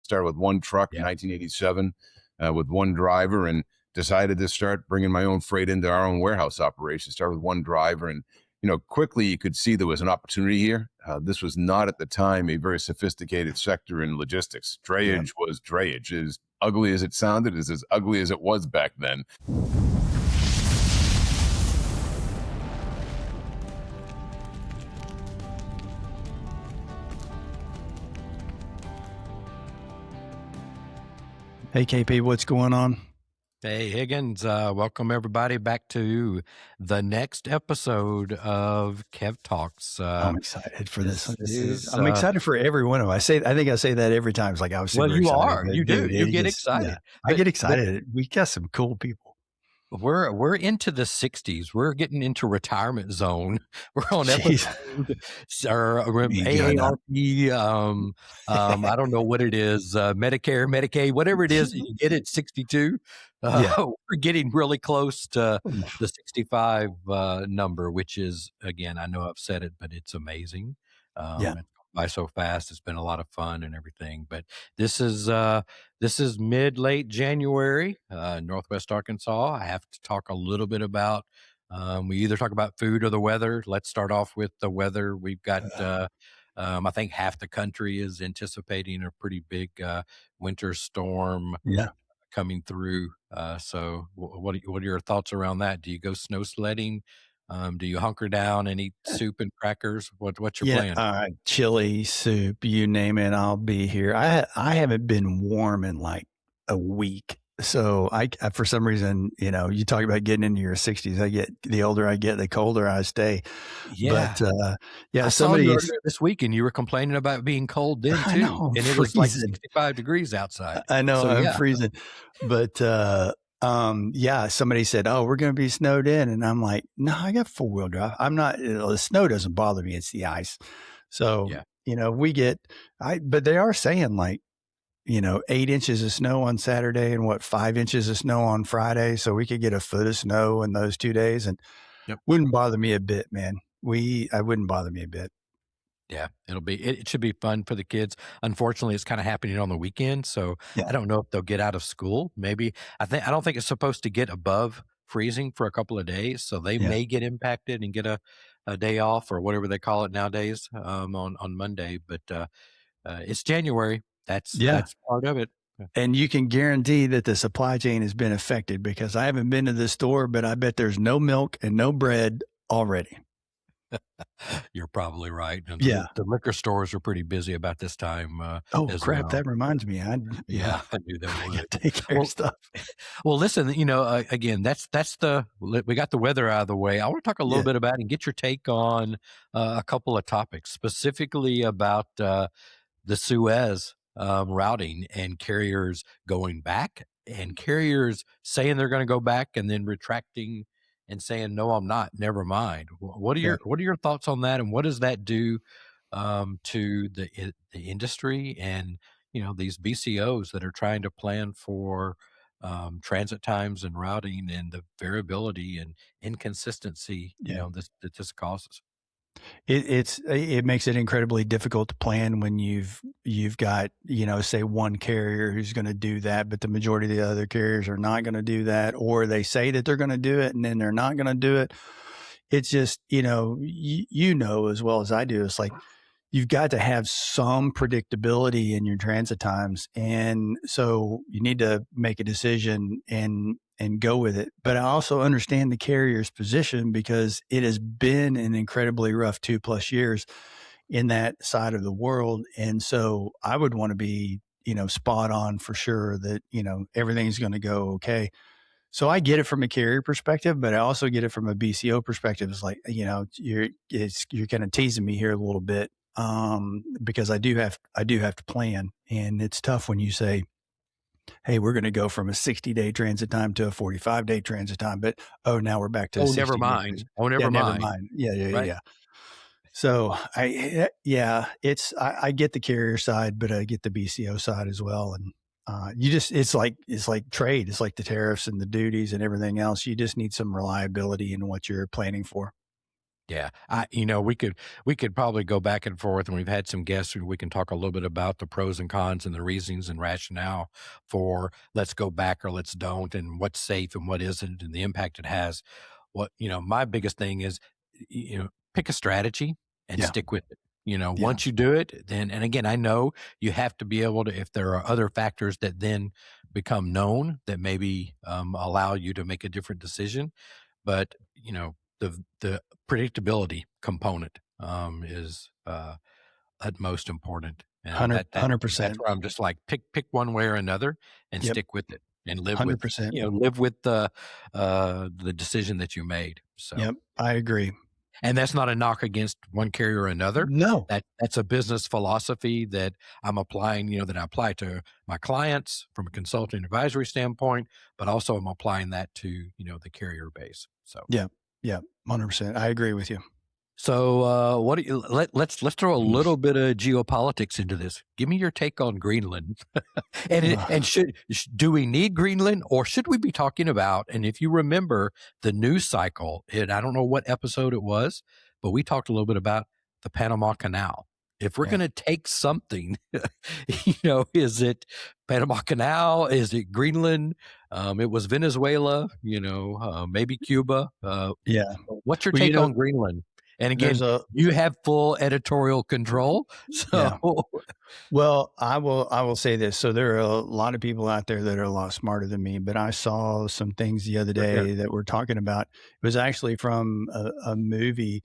Started with one truck in 1987 with one driver, and decided to start bringing my own freight into our own warehouse operation. Started with one driver, and quickly you could see there was an opportunity here. This was not at the time a very sophisticated sector in logistics. Drayage was drayage. As ugly as it sounded, is as ugly as it was back then. Hey, KP, what's going on? Hey, Higgins. Welcome everybody back to the next episode of Kev Talks. I'm excited for this. I'm excited for every one of them. I think I say that every time. It's like I was super excited. Well, you are. You do. You get excited. Yeah, I get excited. We got some cool people. We're into the 60s. We're getting into retirement zone. We're on episode AARP. I don't know what it is. Medicare, Medicaid, whatever it is, you get it 62. We're getting really close to the 65 number, which is, again, I know I've said it, but it's amazing. It's by so fast. It's been a lot of fun and everything. But this is late January, Northwest Arkansas. I have to talk a little bit about. We either talk about food or the weather. Let's start off with the weather. We've got. I think half the country is anticipating a pretty big winter storm. Coming through. So what are your thoughts around that? Do you go snow sledding? Do you hunker down and eat soup and crackers? What's your plan? Chili, soup, you name it, I'll be here. I haven't been warm in like a week. So I for some reason, you talk about getting into your 60s. The older I get, the colder I stay. Yeah. But I saw you earlier this week and you were complaining about being cold then too. Know, and it was like 65 degrees outside. I know, so, I'm freezing. But somebody said, "Oh, we're going to be snowed in," and I'm like, "No, I got 4-wheel drive. I'm not. The snow doesn't bother me. It's the ice." So we get. But they are saying like, 8 inches of snow on Saturday and 5 inches of snow on Friday. So we could get a foot of snow in those 2 days, and wouldn't bother me a bit, man. I wouldn't bother me a bit. Yeah, it should be fun for the kids. Unfortunately, it's kind of happening on the weekend, so I don't know if they'll get out of school. Maybe I don't think it's supposed to get above freezing for a couple of days, so they may get impacted and get a day off or whatever they call it nowadays on Monday. But it's January. That's part of it. And you can guarantee that the supply chain has been affected because I haven't been to the store, but I bet there's no milk and no bread already. You're probably right. And the liquor stores are pretty busy about this time. That reminds me. I knew that would take care of stuff. Well, listen, again, we got the weather out of the way. I want to talk a little bit about and get your take on a couple of topics, specifically about the Suez routing and carriers going back and carriers saying they're going to go back and then retracting and saying, "No, I'm not. Never mind." What are your thoughts on that, and what does that do to the industry and these BCOs that are trying to plan for transit times and routing and the variability and inconsistency that this causes? It makes it incredibly difficult to plan when you've got, say one carrier who's going to do that, but the majority of the other carriers are not going to do that, or they say that they're going to do it and then they're not going to do it. It's just, as well as I do, it's like, you've got to have some predictability in your transit times. And so you need to make a decision and go with it. But I also understand the carrier's position because it has been an incredibly rough 2+ years in that side of the world. And so I would want to be, spot on for sure that, everything's going to go okay. So I get it from a carrier perspective, but I also get it from a BCO perspective. It's like, you're kind of teasing me here a little bit. Because I do have to plan, and it's tough when you say, "Hey, we're going to go from a 60-day transit time to a 45-day transit time," but now we're back to never mind. Never mind. Yeah. So I get the carrier side, but I get the BCO side as well, and it's like trade. It's like the tariffs and the duties and everything else. You just need some reliability in what you're planning for. Yeah, we could probably go back and forth, and we've had some guests who we can talk a little bit about the pros and cons and the reasons and rationale for let's go back or let's don't, and what's safe and what isn't, and the impact it has. My biggest thing is, pick a strategy and Yeah. stick with it. Yeah. Once you do it, then, and again, I know you have to be able to, if there are other factors that then become known that maybe allow you to make a different decision, but the predictability component is utmost important, and that's 100%. where I'm just like pick one way or another and Yep. stick with it and live 100%. with the decision that you made. So Yep. I agree. and that's not a knock against one carrier or another. No. That's a business philosophy that I'm applying, that I apply to my clients from a consulting advisory standpoint, but also I'm applying that to, the carrier base. So Yeah. 100%. I agree with you. So what do you let's throw a little bit of geopolitics into this. Give me your take on Greenland. and do we need Greenland, or should we be talking about, and if you remember the news cycle, I don't know what episode it was, but we talked a little bit about the Panama Canal. If we're going to take something, is it Panama Canal? Is it Greenland? It was Venezuela, maybe Cuba. What's your take on Greenland? And again, you have full editorial control. So, well, I will say this. So there are a lot of people out there that are a lot smarter than me, but I saw some things the other day that we're talking about. It was actually from a movie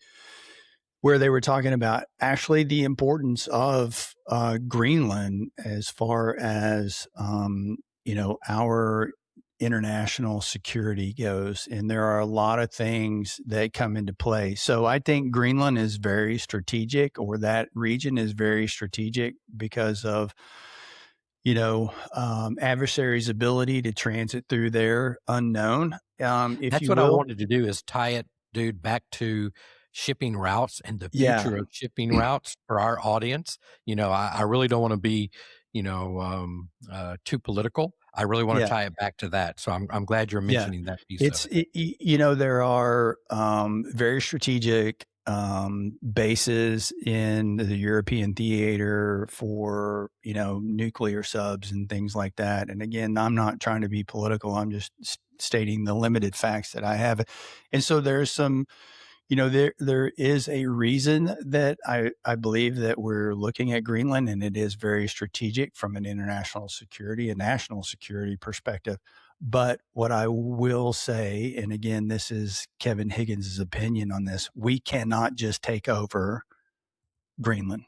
where they were talking about actually the importance of Greenland as far as, our international security goes. And there are a lot of things that come into play. So I think Greenland is very strategic, or that region is very strategic because of, adversaries' ability to transit through there unknown. That's what I wanted to do, is tie it, dude, back to shipping routes and the future of shipping routes for our audience. I really don't want to be, too political. I really want to tie it back to that. So I'm glad you're mentioning that piece of it. There are very strategic bases in the European theater for, nuclear subs and things like that. And again, I'm not trying to be political. I'm just stating the limited facts that I have. And so there's some, there is a reason that I believe that we're looking at Greenland, and it is very strategic from an international security and national security perspective. But what I will say, and again, this is Kevin Higgins' opinion on this, we cannot just take over Greenland.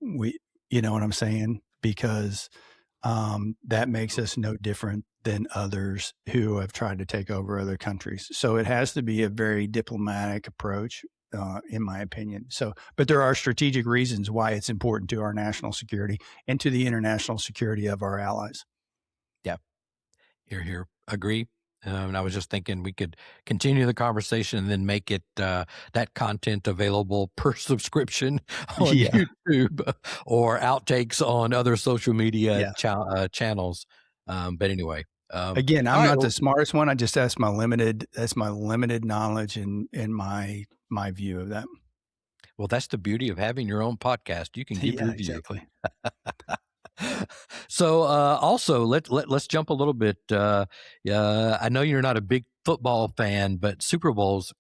You know what I'm saying? Because that makes us no different than others who have tried to take over other countries. So it has to be a very diplomatic approach, in my opinion. So, but there are strategic reasons why it's important to our national security and to the international security of our allies. Yeah. Here. Agree. And I was just thinking we could continue the conversation and then make it that content available per subscription on YouTube or outtakes on other social media channels. But anyway, again, I'm not the smartest one. I just that's my limited knowledge and my view of that. Well, that's the beauty of having your own podcast. You can give your view. Exactly. So also let's jump a little bit. I know you're not a big football fan, but Super Bowl's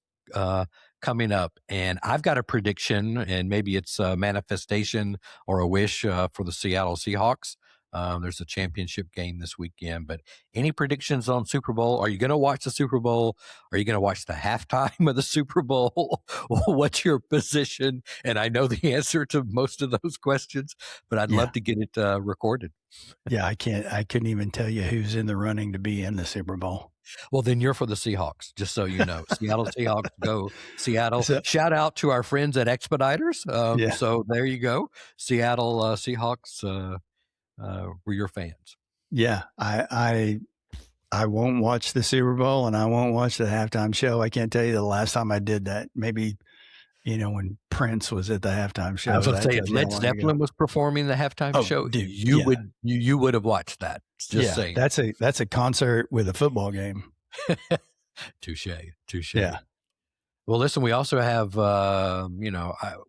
coming up, and I've got a prediction, and maybe it's a manifestation or a wish for the Seattle Seahawks. There's a championship game this weekend, but any predictions on Super Bowl? Are you going to watch the Super Bowl? Are you going to watch the halftime of the Super Bowl? What's your position? And I know the answer to most of those questions, but I'd love to get it recorded. Yeah, I couldn't even tell you who's in the running to be in the Super Bowl. Well, then you're for the Seahawks, just so you know. Seattle Seahawks, go Seattle. Shout out to our friends at Expeditors. So there you go. Seattle Seahawks. Were your fans? Yeah, I won't watch the Super Bowl and I won't watch the halftime show. I can't tell you the last time I did that. Maybe, when Prince was at the halftime show. I was going to say, if Led Zeppelin was performing the halftime show, dude, you would have watched that. Just saying. That's a concert with a football game. Touche. Yeah. Well, listen, we also have,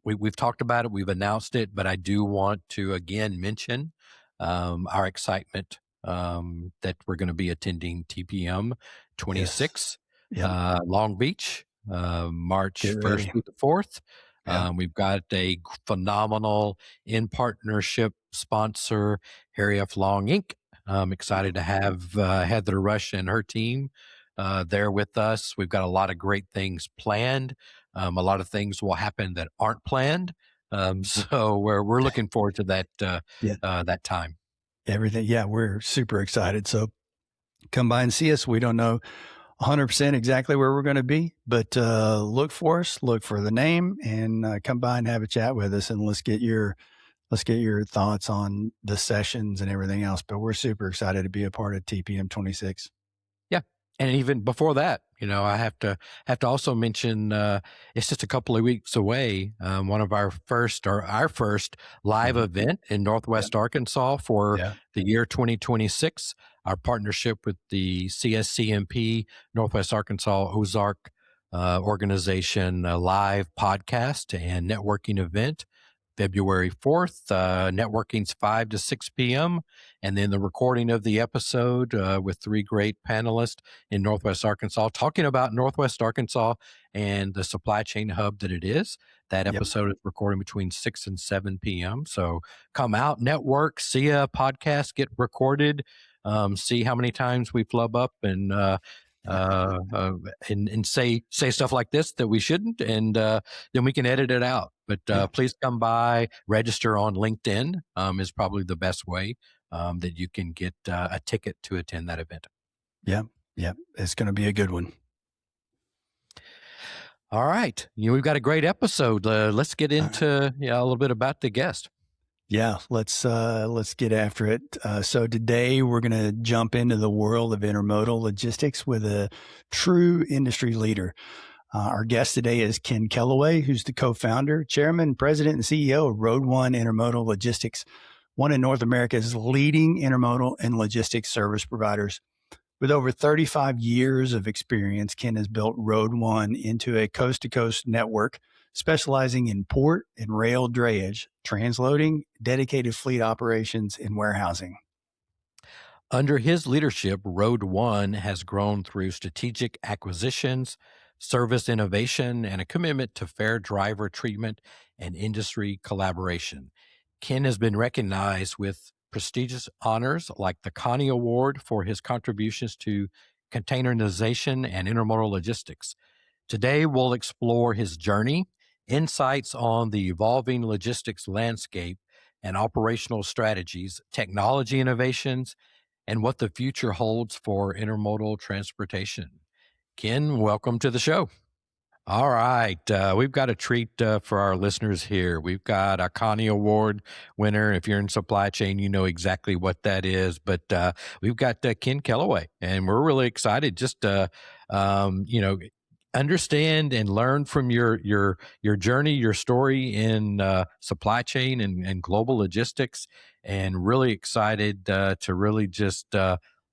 we've talked about it, we've announced it, but I do want to again mention our excitement that we're going to be attending TPM 26, Yep. Long Beach, March Get 1st ready. through the 4th. Yeah. We've got a phenomenal in partnership sponsor, Harry F. Long Inc. I'm excited to have Heather Rush and her team there with us. We've got a lot of great things planned. A lot of things will happen that aren't planned. So we're looking forward to that Yeah. that time. Everything. Yeah, we're super excited. So come by and see us. We don't know 100% exactly where we're going to be, but look for us, look for the name, and come by and have a chat with us, and let's get your thoughts on the sessions and everything else. But we're super excited to be a part of TPM 26. Yeah, and even before that, I have to also mention it's just a couple of weeks away. One of our first live event in Northwest Arkansas for the year 2026. Our partnership with the CSCMP Northwest Arkansas Ozark organization, a live podcast and networking event. February 4th, networking's 5 to 6 p.m. And then the recording of the episode with 3 great panelists in Northwest Arkansas talking about Northwest Arkansas and the supply chain hub that it is. That episode is recording between 6 and 7 p.m. So come out, network, see a podcast get recorded, see how many times we flub up and say stuff like this that we shouldn't, and then we can edit it out. But please come by, register on LinkedIn is probably the best way that you can get a ticket to attend that event. Yeah, it's going to be a good one. All right, we've got a great episode. Let's get into a little bit about the guest. Yeah, let's get after it. So today we're going to jump into the world of intermodal logistics with a true industry leader. Our guest today is Ken Kellaway, who's the co-founder, chairman, president, and CEO of Road One Intermodal Logistics, one of North America's leading intermodal and logistics service providers. With over 35 years of experience, Ken has built Road One into a coast-to-coast network specializing in port and rail drayage, transloading, dedicated fleet operations, and warehousing. Under his leadership, Road One has grown through strategic acquisitions, service innovation, and a commitment to fair driver treatment and industry collaboration. Ken has been recognized with prestigious honors like the Connie Award for his contributions to containerization and intermodal logistics. Today, we'll explore his journey, insights on the evolving logistics landscape and operational strategies, technology innovations, and what the future holds for intermodal transportation. Ken, welcome to the show. All right. We've got a treat for our listeners here. We've got a Connie Award winner. If you're in supply chain, you know exactly what that is. But we've got Ken Kellaway, and we're really excited just to, understand and learn from your journey, your story in supply chain and global logistics, and really excited to really just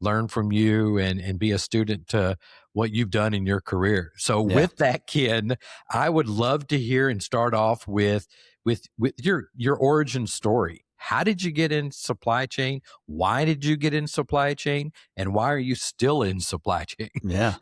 learn from you and be a student to what you've done in your career. So with that, Ken, I would love to hear and start off with your origin story. How did you get in supply chain? Why did you get in supply chain? And why are you still in supply chain? Yeah,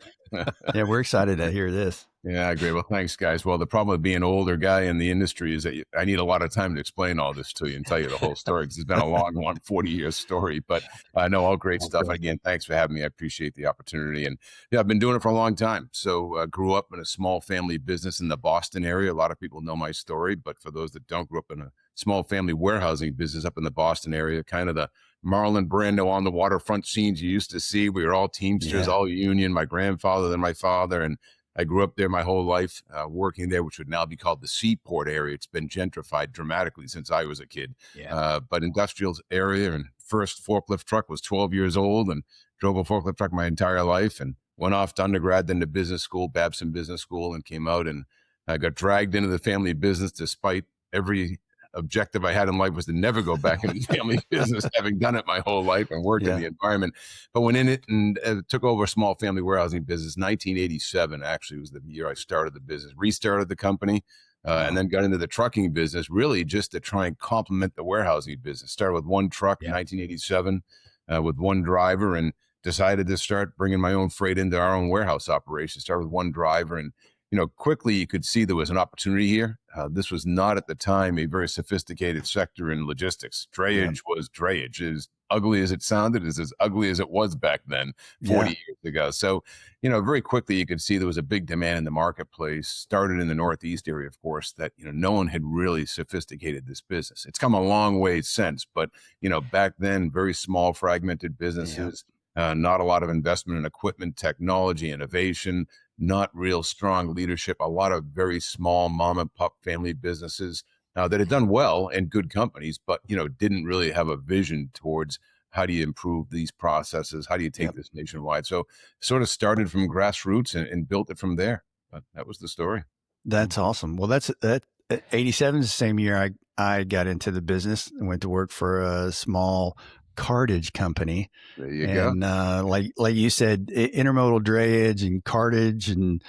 we're excited to hear this. Yeah, great. Well, thanks, guys. Well, the problem with being an older guy in the industry is that I need a lot of time to explain all this to you and tell you the whole story, because it's been a long 40-year story. But I know all great stuff. And again, thanks for having me. I appreciate the opportunity. And yeah, I've been doing it for a long time. So grew up in a small family business in the Boston area. A lot of people know my story, but for those that don't, grew up in a small family warehousing business up in the Boston area, kind of the Marlon Brando on the waterfront scenes you used to see. We were all Teamsters, all union, my grandfather, then my father. And I grew up there my whole life, working there, which would now be called the Seaport area. It's been gentrified dramatically since I was a kid. But industrial area, and first forklift truck was 12 years old, and drove a forklift truck my entire life, and went off to undergrad, then to business school, Babson Business School, and came out, and I got dragged into the family business despite every objective I had in life was to never go back into family business, having done it my whole life and worked in the environment. But went in it and took over a small family warehousing business. 1987 actually was the year I started the business, restarted the company. And then got into the trucking business, really just to try and complement the warehousing business. Started with one truck in 1987 with one driver, and decided to start bringing my own freight into our own warehouse operation. Started with one driver, and quickly you could see there was an opportunity here. This was not at the time a very sophisticated sector in logistics. Drayage was drayage. As ugly as it sounded, is as ugly as it was back then, 40 years ago. So, very quickly you could see there was a big demand in the marketplace. Started in the Northeast area, of course, that no one had really sophisticated this business. It's come a long way since, but back then, very small, fragmented businesses. Not a lot of investment in equipment, technology, innovation, not real strong leadership, a lot of very small mom and pop family businesses that had done well and good companies, but, didn't really have a vision towards how do you improve these processes? How do you take this nationwide? So sort of started from grassroots and built it from there. But that was the story. That's awesome. Well, that 87 is the same year I got into the business and went to work for a small cartage company. There you go. And like you said, intermodal drayage and cartage and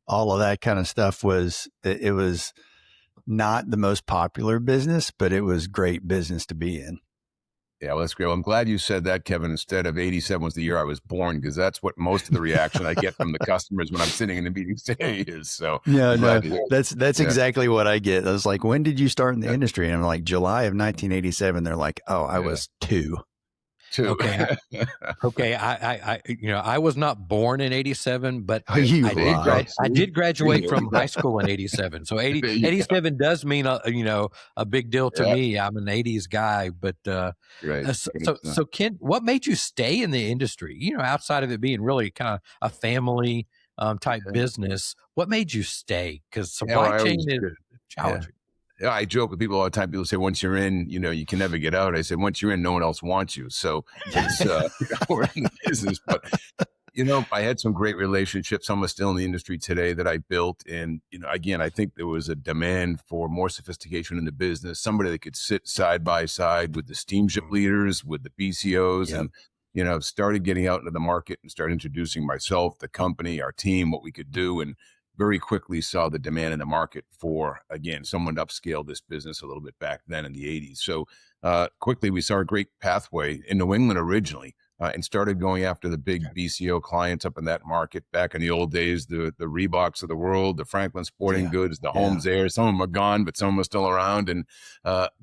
all of that kind of stuff was not the most popular business, but it was great business to be in. Yeah, well, that's great. Well, I'm glad you said that, Kevin, instead of 87 was the year I was born, because that's what most of the reaction I get from the customers when I'm sitting in the meetings today is. So that's exactly what I get. I was like, when did you start in the industry? And I'm like, July of 1987. They're like, oh, I was two. Okay. I was not born in 87, but I did graduate from high school in 87. So 87 does mean a big deal to me. I'm an 80s guy, but so Ken, what made you stay in the industry? Outside of it being really kind of a family type business, what made you stay? Because supply chain is challenging. Yeah, I joke with people all the time. People say, once you're in, you can never get out. I said, once you're in, no one else wants you. So it's, we're in the business. But, I had some great relationships. Some are still in the industry today that I built. And, again, I think there was a demand for more sophistication in the business, somebody that could sit side by side with the steamship leaders, with the BCOs, and, started getting out into the market and started introducing myself, the company, our team, what we could do. And very quickly saw the demand in the market for, again, someone to upscale this business a little bit back then in the 80s. So quickly we saw a great pathway in New England originally and started going after the big BCO clients up in that market. Back in the old days, the Reeboks of the world, the Franklin Sporting Goods, the Homes Air, some of them are gone, but some of them are still around, and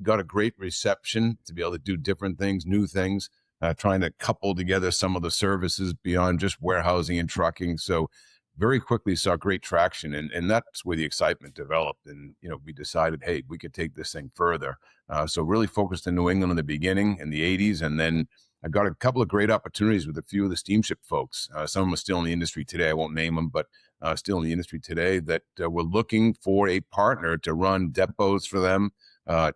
got a great reception to be able to do different things, new things, trying to couple together some of the services beyond just warehousing and trucking. So very quickly saw great traction, and that's where the excitement developed. And, we decided, hey, we could take this thing further. So really focused in New England in the beginning in the 80s. And then I got a couple of great opportunities with a few of the steamship folks. Some of them are still in the industry today. I won't name them, but still in the industry today that were looking for a partner to run depots for them,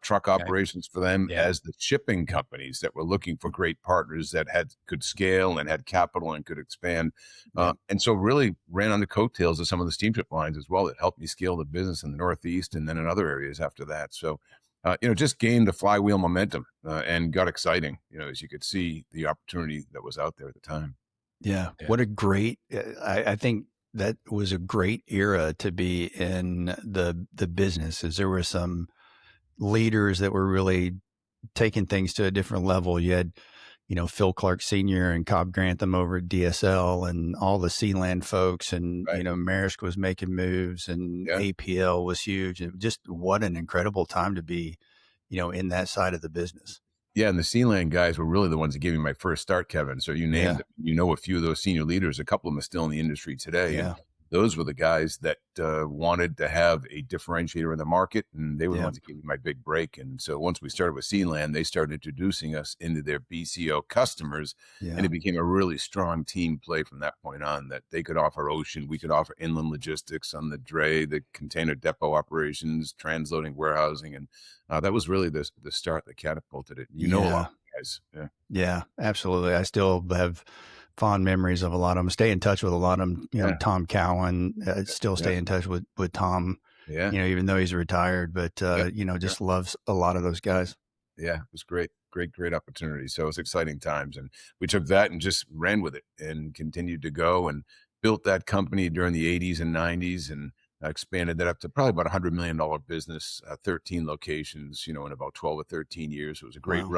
truck operations for them as the shipping companies that were looking for great partners that could scale and had capital and could expand. And so really ran on the coattails of some of the steamship lines as well that helped me scale the business in the Northeast and then in other areas after that. So, just gained the flywheel momentum and got exciting, as you could see the opportunity that was out there at the time. Yeah. What a great, I think that was a great era to be in the business, as there were some leaders that were really taking things to a different level. You had, Phil Clark Sr. and Cobb Grantham over at DSL and all the Sealand folks, and, Maersk was making moves, and APL was huge. And just what an incredible time to be, in that side of the business. Yeah, and the Sealand guys were really the ones that gave me my first start, Kevin. So you named, a few of those senior leaders. A couple of them are still in the industry today. Yeah. And those were the guys that wanted to have a differentiator in the market, and they were the ones that gave me my big break. And so once we started with Sealand, they started introducing us into their BCO customers, and it became a really strong team play from that point on, that they could offer ocean, we could offer inland logistics on the dray, the container depot operations, transloading, warehousing, and that was really the start that catapulted it. A lot of guys. Yeah, absolutely. I still have fond memories of a lot of them. Stay in touch with a lot of them. Tom Cowan, still stay in touch with Tom Yeah. even though he's retired, but, Yeah. just loves a lot of those guys. Yeah, it was great, great opportunity. So it was exciting times, and we took that and just ran with it and continued to go and built that company during the '80s and '90s, and expanded that up to probably about $100 million business, 13 locations, in about 12 or 13 years. It was a great Wow.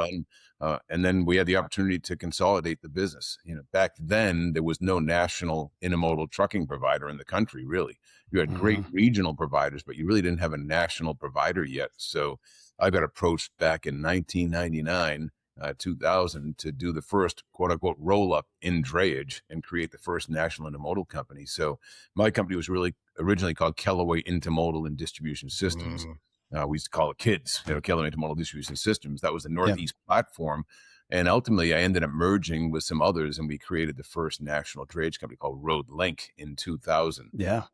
run, and then we had the opportunity to consolidate the business. Back then there was no national intermodal trucking provider in the country. Really, you had great Mhm. regional providers, but you really didn't have a national provider yet. So I got approached back in 1999, 2000 to do the first quote unquote roll up in drayage and create the first national intermodal company. So my company was really originally called Kellaway Intermodal and Distribution Systems. Mm. We used to call it KIDS, Kellaway Intermodal Distribution Systems. That was the Yeah. Northeast platform. And ultimately, I ended up merging with some others, and we created the first national drayage company called Road Link in 2000. Yeah.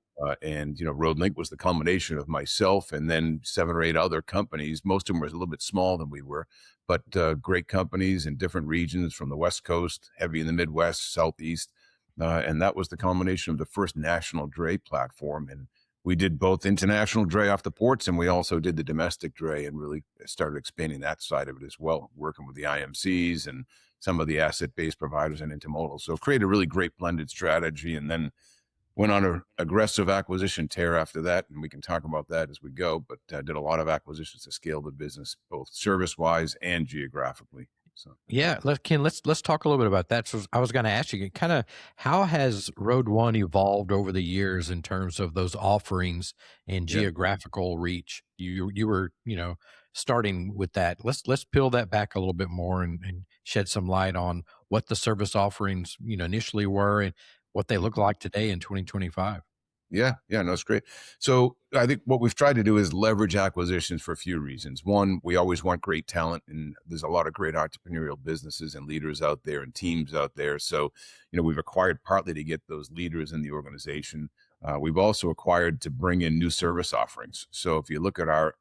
And Road Link was the culmination of myself and then 7 or 8 other companies. Most of them were a little bit smaller than we were, but great companies in different regions from the West Coast, heavy in the Midwest, Southeast. And that was the culmination of the first national dray platform. And we did both international dray off the ports, and we also did the domestic dray and really started expanding that side of it as well, working with the IMCs and some of the asset-based providers and intermodal. So create a really great blended strategy, and then went on an aggressive acquisition tear after that, and we can talk about that as we go, but did a lot of acquisitions to scale the business, both service-wise and geographically. So, Yeah, Ken, let's talk a little bit about that. So I was going to ask you, kind of, how has Road One evolved over the years in terms of those offerings and yeah. geographical reach? You were starting with that. Let's peel that back a little bit more and shed some light on what the service offerings initially were and what they look like today in 2025. Yeah, no, it's great. So I think what we've tried to do is leverage acquisitions for a few reasons. One, we always want great talent, and there's a lot of great entrepreneurial businesses and leaders out there and teams out there. So, we've acquired partly to get those leaders in the organization. We've also acquired to bring in new service offerings. So if you look at our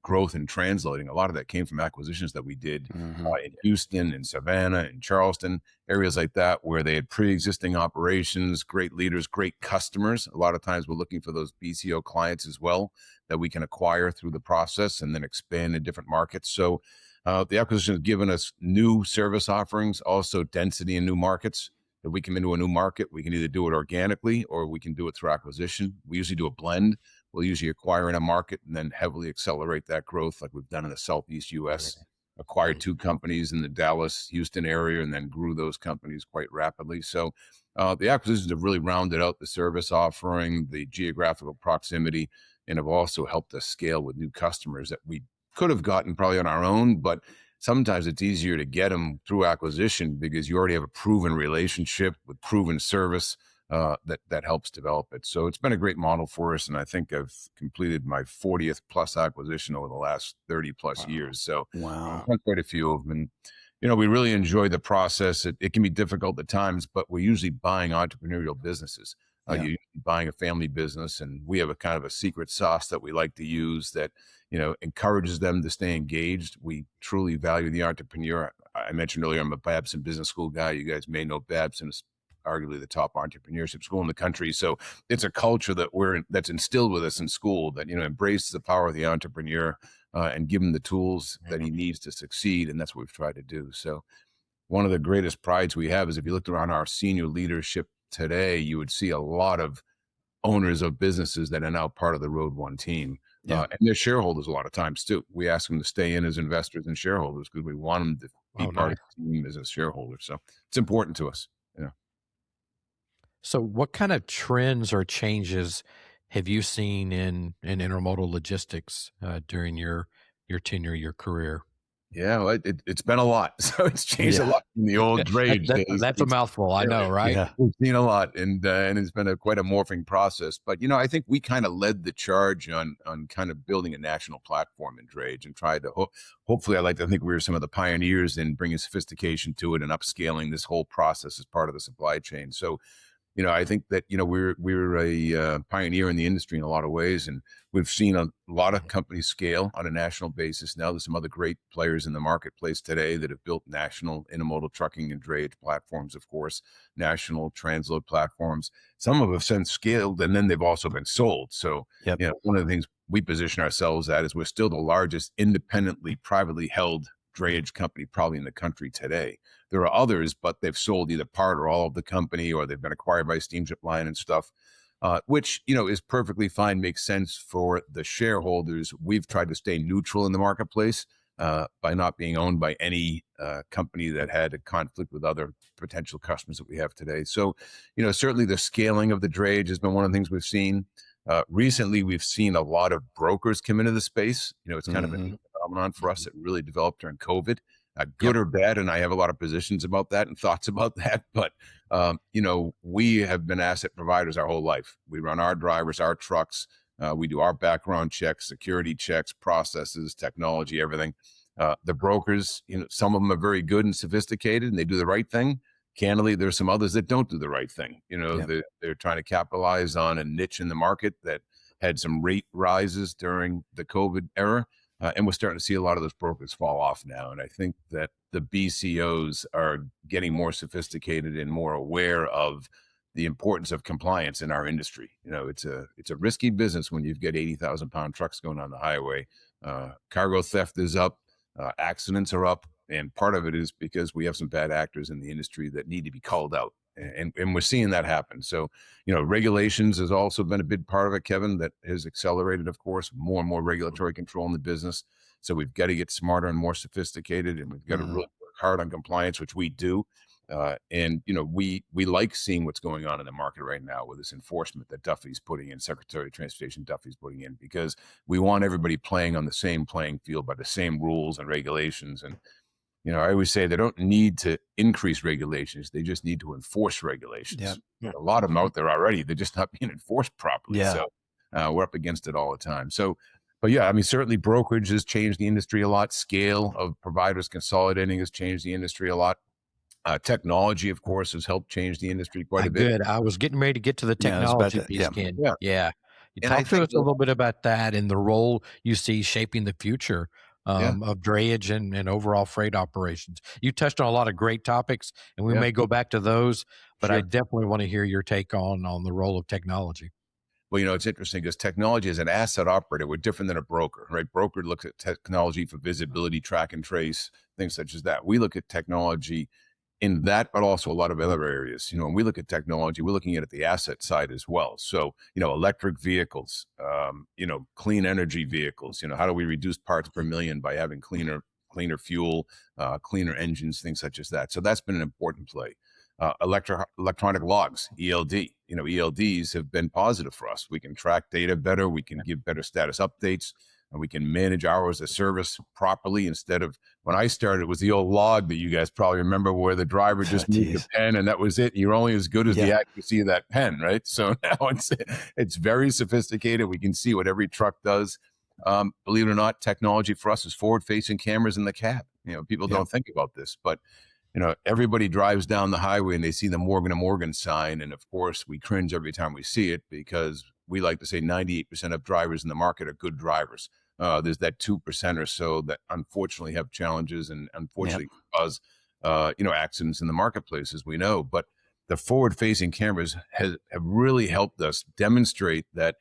growth in transloading, a lot of that came from acquisitions that we did Mhm. in Houston, in Savannah, in Charleston, areas like that, where they had pre-existing operations, great leaders, great customers. A lot of times we're looking for those BCO clients as well that we can acquire through the process and then expand in different markets. So the acquisition has given us new service offerings, also density in new markets. If we come into a new market, we can either do it organically or we can do it through acquisition. We usually do a blend. We'll usually acquire in a market and then heavily accelerate that growth like we've done in the Southeast US. Acquired 2 companies in the Dallas, Houston area, and then grew those companies quite rapidly. So the acquisitions have really rounded out the service offering, the geographical proximity, and have also helped us scale with new customers that we could have gotten probably on our own, but sometimes it's easier to get them through acquisition because you already have a proven relationship with proven service that helps develop it. So it's been a great model for us, and I think I've completed my 40th plus acquisition over the last 30 plus years. So Wow. I've done quite a few of them. And, we really enjoy the process. It can be difficult at times, but we're usually buying entrepreneurial businesses. Yeah. You're usually buying a family business, and we have a kind of a secret sauce that we like to use that, encourages them to stay engaged. We truly value the entrepreneur. I mentioned earlier, I'm a Babson Business School guy. You guys may know Babson is arguably the top entrepreneurship school in the country. So it's a culture that's instilled with us in school that, embraces the power of the entrepreneur and give him the tools that he needs to succeed. And that's what we've tried to do. So one of the greatest prides we have is if you looked around our senior leadership today, you would see a lot of owners of businesses that are now part of the Road One team. Yeah. And they're shareholders a lot of times too. We ask them to stay in as investors and shareholders because we want them to be part of the team as a shareholder. So it's important to us. So what kind of trends or changes have you seen in intermodal logistics during your tenure, your career? Yeah, well, it's been a lot. So it's changed a Yeah. lot from the old drayage days. That's a mouthful, I know, right? Yeah. We've seen a lot, and it's been quite a morphing process. But I think we kind of led the charge on kind of building a national platform in drayage, and tried to hopefully, I like to think we were some of the pioneers in bringing sophistication to it and upscaling this whole process as part of the supply chain. So I think that, we're a pioneer in the industry in a lot of ways, and we've seen a lot of companies scale on a national basis. Now there's some other great players in the marketplace today that have built national intermodal trucking and drayage platforms, of course, national transload platforms. Some of them have since scaled, and then they've also been sold. So, Yep. one of the things we position ourselves at is we're still the largest independently, privately held drayage company probably in the country today. There are others, but they've sold either part or all of the company, or they've been acquired by Steamship Line and stuff, which, is perfectly fine, makes sense for the shareholders. We've tried to stay neutral in the marketplace by not being owned by any company that had a conflict with other potential customers that we have today. So, certainly the scaling of the drayage has been one of the things we've seen. Recently, we've seen a lot of brokers come into the space. It's kind of a new phenomenon for us that really developed during COVID, good or bad. And I have a lot of positions about that and thoughts about that. But, we have been asset providers our whole life. We run our drivers, our trucks. We do our background checks, security checks, processes, technology, everything. The brokers, some of them are very good and sophisticated and they do the right thing. Candidly, there's some others that don't do the right thing. They're trying to capitalize on a niche in the market that had some rate rises during the COVID era. And we're starting to see a lot of those brokers fall off now. And I think that the BCOs are getting more sophisticated and more aware of the importance of compliance in our industry. It's a risky business when you've got 80,000-pound trucks going on the highway. Cargo theft is up, accidents are up. And part of it is because we have some bad actors in the industry that need to be called out. And we're seeing that happen. So, regulations has also been a big part of it, Kevin, that has accelerated, of course, more and more regulatory control in the business. So we've got to get smarter and more sophisticated, and we've got to really work hard on compliance, which we do. And, we like seeing what's going on in the market right now with this enforcement that Duffy's putting in, Secretary of Transportation Duffy's putting in, because we want everybody playing on the same playing field by the same rules and regulations. And, I always say they don't need to increase regulations. They just need to enforce regulations. Yep. A lot of them out there already. They're just not being enforced properly. Yeah. So we're up against it all the time. So, but yeah, certainly brokerage has changed the industry a lot. Scale of providers consolidating has changed the industry a lot. Technology, of course, has helped change the industry quite a bit. Good. I was getting ready to get to the technology piece, Ken. Yeah. You talk to us a little bit about that and the role you see shaping the future of drayage and overall freight operations. You touched on a lot of great topics, and we may go back to those, but I definitely want to hear your take on the role of technology. Well, it's interesting because technology as an asset operator, we're different than a broker, right? Broker looks at technology for visibility, track and trace, things such as that. We look at technology in that, but also a lot of other areas. When we look at technology, we're looking at it the asset side as well. So, electric vehicles, clean energy vehicles, how do we reduce parts per million by having cleaner fuel, cleaner engines, things such as that. So that's been an important play. Electronic logs, ELD, ELDs have been positive for us. We can track data better. We can give better status updates. And we can manage hours of service properly instead of, when I started, it was the old log that you guys probably remember where the driver just moved the pen and that was it. You're only as good as the accuracy of that pen, right? So now it's very sophisticated. We can see what every truck does. Believe it or not, technology for us is forward-facing cameras in the cab. People don't think about this, but everybody drives down the highway and they see the Morgan & Morgan sign. And of course, we cringe every time we see it because we like to say 98% of drivers in the market are good drivers. There's that 2% or so that unfortunately have challenges and unfortunately cause, accidents in the marketplace, as we know. But the forward-facing cameras have really helped us demonstrate that.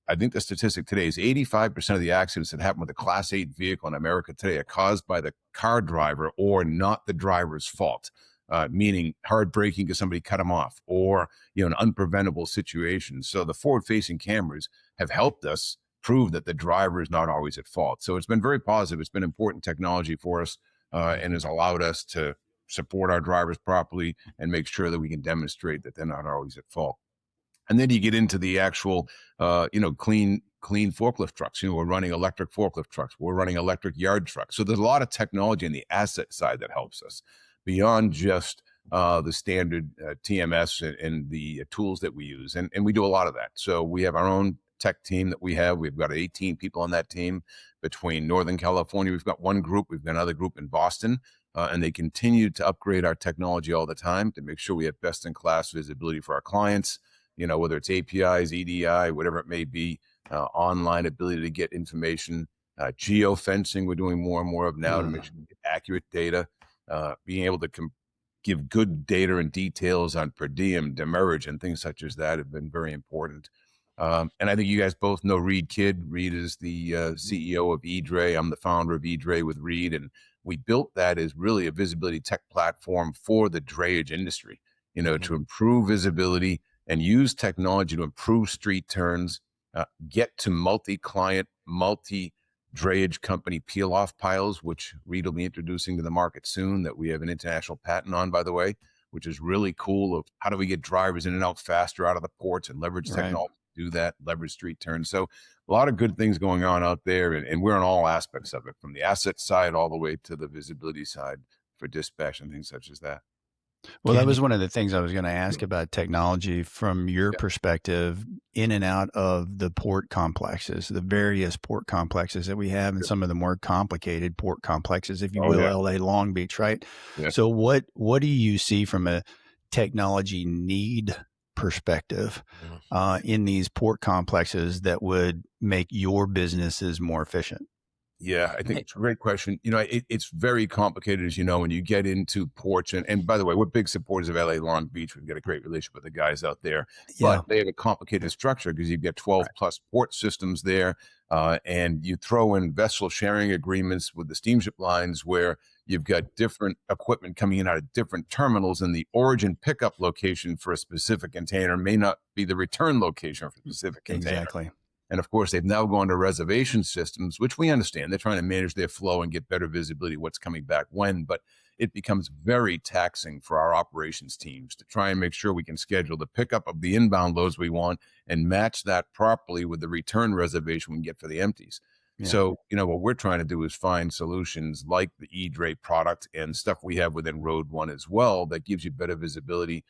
I think the statistic today is 85% of the accidents that happen with a Class 8 vehicle in America today are caused by the car driver or not the driver's fault, meaning hard braking because somebody cut them off or, an unpreventable situation. So the forward-facing cameras have helped us prove that the driver is not always at fault. So it's been very positive. It's been important technology for us and has allowed us to support our drivers properly and make sure that we can demonstrate that they're not always at fault. And then you get into the actual, clean forklift trucks. We're running electric forklift trucks. We're running electric yard trucks. So there's a lot of technology on the asset side that helps us beyond just the standard TMS and the tools that we use. And we do a lot of that. So we have our own tech team that we have. We've got 18 people on that team between Northern California. We've got one group. We've got another group in Boston. and they continue to upgrade our technology all the time to make sure we have best-in-class visibility for our clients, whether it's APIs, EDI, whatever it may be, online ability to get information, geofencing we're doing more and more of now to make sure we get accurate data, being able to give good data and details on per diem, demurrage, and things such as that have been very important. And I think you guys both know Reed Kidd. Reed is the CEO of eDre. I'm the founder of eDre with Reed, and we built that as really a visibility tech platform for the drayage industry, to improve visibility and use technology to improve street turns, get to multi-client, multi-drayage company peel-off piles, which Reed will be introducing to the market soon, that we have an international patent on, by the way, which is really cool, of how do we get drivers in and out faster out of the ports and leverage technology to do that, leverage street turns. So a lot of good things going on out there, and we're in all aspects of it, from the asset side all the way to the visibility side for dispatch and things such as that. Well, that was one of the things I was going to ask about technology from your perspective, in and out of the port complexes, the various port complexes that we have, and some of the more complicated port complexes, if you will, LA, Long Beach, right? Yeah. So what do you see from a technology need perspective in these port complexes that would make your businesses more efficient? Yeah, I think it's a great question. It's very complicated, as you know, when you get into ports. And by the way, we're big supporters of LA Long Beach. We've got a great relationship with the guys out there. But they have a complicated structure because you've got 12 plus port systems there. And you throw in vessel sharing agreements with the steamship lines where you've got different equipment coming in out of different terminals, and the origin pickup location for a specific container may not be the return location for a specific container. Exactly. And of course, they've now gone to reservation systems, which we understand. They're trying to manage their flow and get better visibility of what's coming back when, but it becomes very taxing for our operations teams to try and make sure we can schedule the pickup of the inbound loads we want and match that properly with the return reservation we can get for the empties. Yeah. So, what we're trying to do is find solutions like the eDre product and stuff we have within Road One as well that gives you better visibility.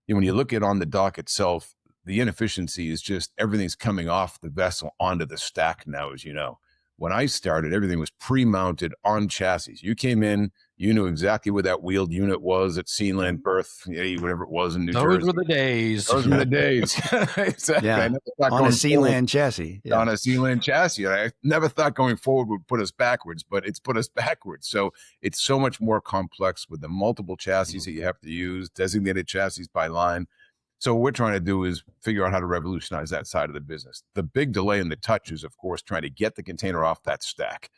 When you look at on the dock itself, the inefficiency is just everything's coming off the vessel onto the stack now, as you know. When I started, everything was pre-mounted on chassis. You came in, you knew exactly where that wheeled unit was at Sealand Berth, whatever it was in New Jersey. Those were the days. Those were the days. Exactly. Yeah. On a Sealand chassis. Yeah. On a Sealand chassis. I never thought going forward would put us backwards, but it's put us backwards. So it's so much more complex with the multiple chassis that you have to use, designated chassis by line. So what we're trying to do is figure out how to revolutionize that side of the business. The big delay in the touch is, of course, trying to get the container off that stack.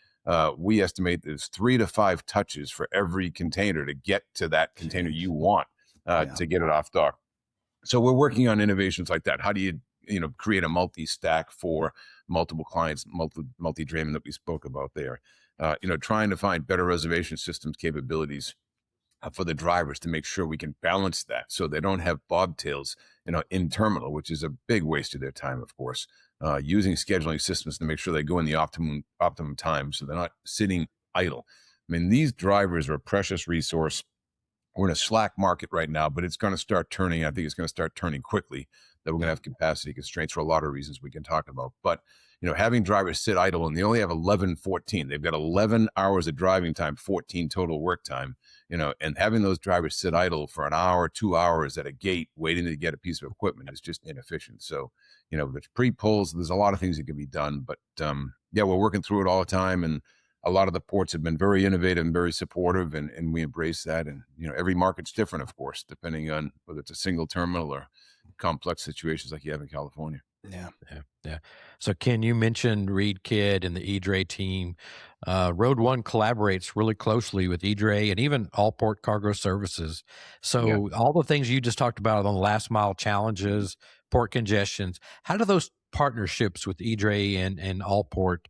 We estimate there's 3 to 5 touches for every container to get to that container you want to get it off dock. So we're working on innovations like that. How do you create a multi-stack for multiple clients, multi-drayman that we spoke about there? Trying to find better reservation systems capabilities for the drivers to make sure we can balance that so they don't have bobtails, in terminal, which is a big waste of their time, of course. Using scheduling systems to make sure they go in the optimum time so they're not sitting idle. I mean, these drivers are a precious resource. We're in a slack market right now, but it's going to start turning. I think it's going to start turning quickly, that we're going to have capacity constraints for a lot of reasons we can talk about. But having drivers sit idle, and they only have 14. They've got 11 hours of driving time, 14 total work time, and having those drivers sit idle for an hour, 2 hours at a gate waiting to get a piece of equipment is just inefficient. So, there's pre-pulls, there's a lot of things that can be done, but we're working through it all the time. And a lot of the ports have been very innovative and very supportive, and we embrace that. And, every market's different, of course, depending on whether it's a single terminal or complex situations like you have in California. Yeah. So Ken, you mentioned Reed Kidd and the eDre team. Road One collaborates really closely with eDre and even All Port Cargo Services. So all the things you just talked about on the last mile challenges, port congestions, how do those partnerships with eDre and All Port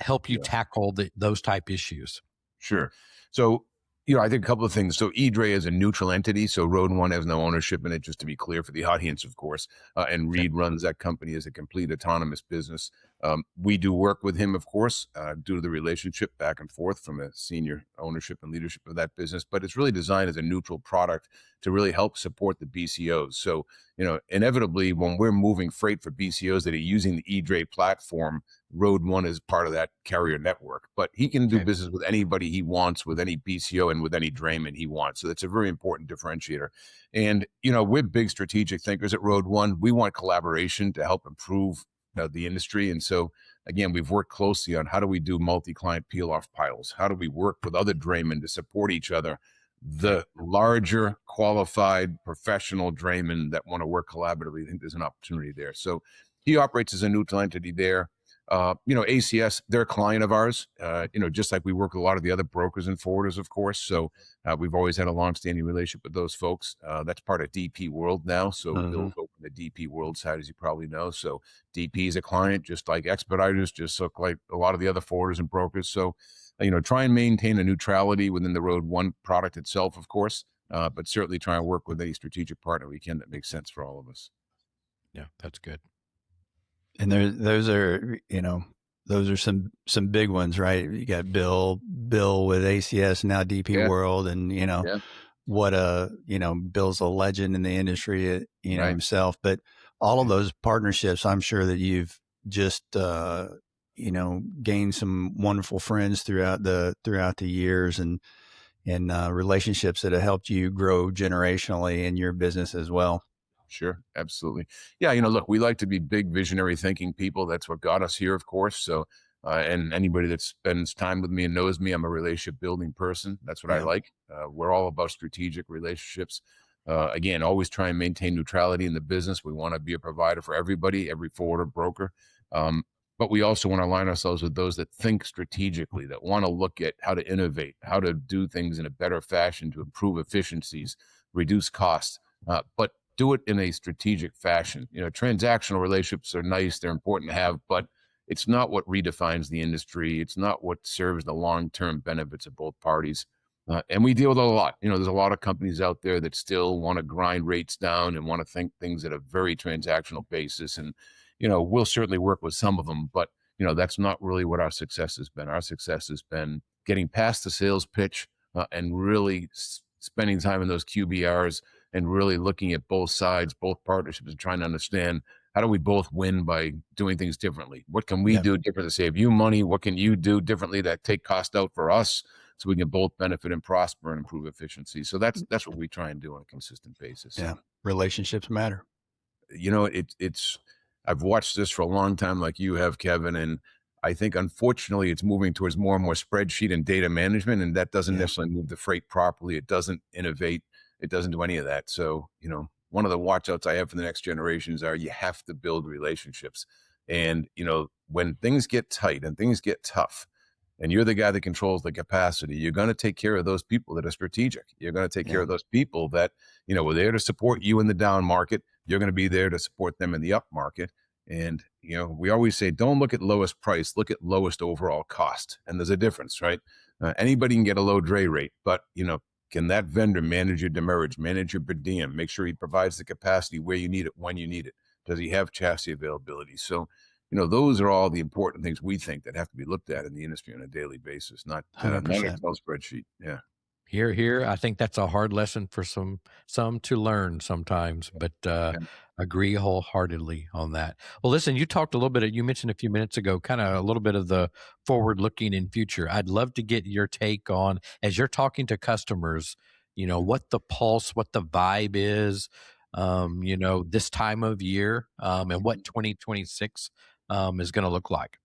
help you tackle those type issues? Sure. So, I think a couple of things. So eDre is a neutral entity. So Road One has no ownership in it, just to be clear for the audience, of course. And Reed runs that company as a complete autonomous business. We do work with him, of course, due to the relationship back and forth from a senior ownership and leadership of that business. But it's really designed as a neutral product to really help support the BCOs. So, inevitably, when we're moving freight for BCOs that are using the eDre platform Road One is part of that carrier network, but he can do business with anybody he wants, with any BCO and with any drayman he wants. So that's a very important differentiator. And, we're big strategic thinkers at Road One. We want collaboration to help improve the industry. And so, again, we've worked closely on how do we do multi-client peel-off piles? How do we work with other draymen to support each other? The larger, qualified, professional draymen that want to work collaboratively, I think there's an opportunity there. So he operates as a neutral entity there. ACS, they're a client of ours, just like we work with a lot of the other brokers and forwarders, of course. So we've always had a longstanding relationship with those folks. That's part of DP World now. So they'll open the DP World side, as you probably know. So DP is a client, just like Expeditors, just like a lot of the other forwarders and brokers. So, try and maintain a neutrality within the Road One product itself, of course, but certainly try and work with any strategic partner we can that makes sense for all of us. Yeah, that's good. And those are some big ones, right? You got Bill with ACS, now DP World, and Bill's a legend in the industry, himself. But all of those partnerships, I'm sure that you've just gained some wonderful friends throughout the years, and relationships that have helped you grow generationally in your business as well. Sure. Absolutely. Yeah. Look, we like to be big visionary thinking people. That's what got us here, of course. So, and anybody that spends time with me and knows me, I'm a relationship building person. That's what I like. We're all about strategic relationships. Again, always try and maintain neutrality in the business. We want to be a provider for everybody, every forwarder, broker. But we also want to align ourselves with those that think strategically, that want to look at how to innovate, how to do things in a better fashion to improve efficiencies, reduce costs, but do it in a strategic fashion. Transactional relationships are nice. They're important to have, but it's not what redefines the industry. It's not what serves the long-term benefits of both parties. And we deal with a lot. There's a lot of companies out there that still want to grind rates down and want to think things at a very transactional basis. And, we'll certainly work with some of them, but, that's not really what our success has been. Our success has been getting past the sales pitch and really spending time in those QBRs and really looking at both sides, both partnerships, and trying to understand how do we both win by doing things differently? What can we do different to save you money? What can you do differently to take cost out for us so we can both benefit and prosper and improve efficiency? So that's what we try and do on a consistent basis. Yeah, relationships matter. I've watched this for a long time, like you have, Kevin, and I think, unfortunately, it's moving towards more and more spreadsheet and data management, and that doesn't necessarily move the freight properly. It doesn't innovate. It doesn't do any of that. So, one of the watchouts I have for the next generations are you have to build relationships. And, when things get tight and things get tough, and you're the guy that controls the capacity, you're going to take care of those people that are strategic. You're going to take care of those people that, were there to support you in the down market. You're going to be there to support them in the up market. And, we always say, don't look at lowest price, look at lowest overall cost. And there's a difference, right? Anybody can get a low dray rate, but, can that vendor manage your demurrage, manage your per diem, make sure he provides the capacity where you need it, when you need it? Does he have chassis availability? So, those are all the important things we think that have to be looked at in the industry on a daily basis, not an Excel spreadsheet. Yeah. Here. I think that's a hard lesson for some to learn sometimes, but agree wholeheartedly on that. Well, listen, you talked a little bit, you mentioned a few minutes ago, kind of a little bit of the forward looking in future. I'd love to get your take on, as you're talking to customers, what the pulse, what the vibe is, this time of year, and what 2026 is going to look like.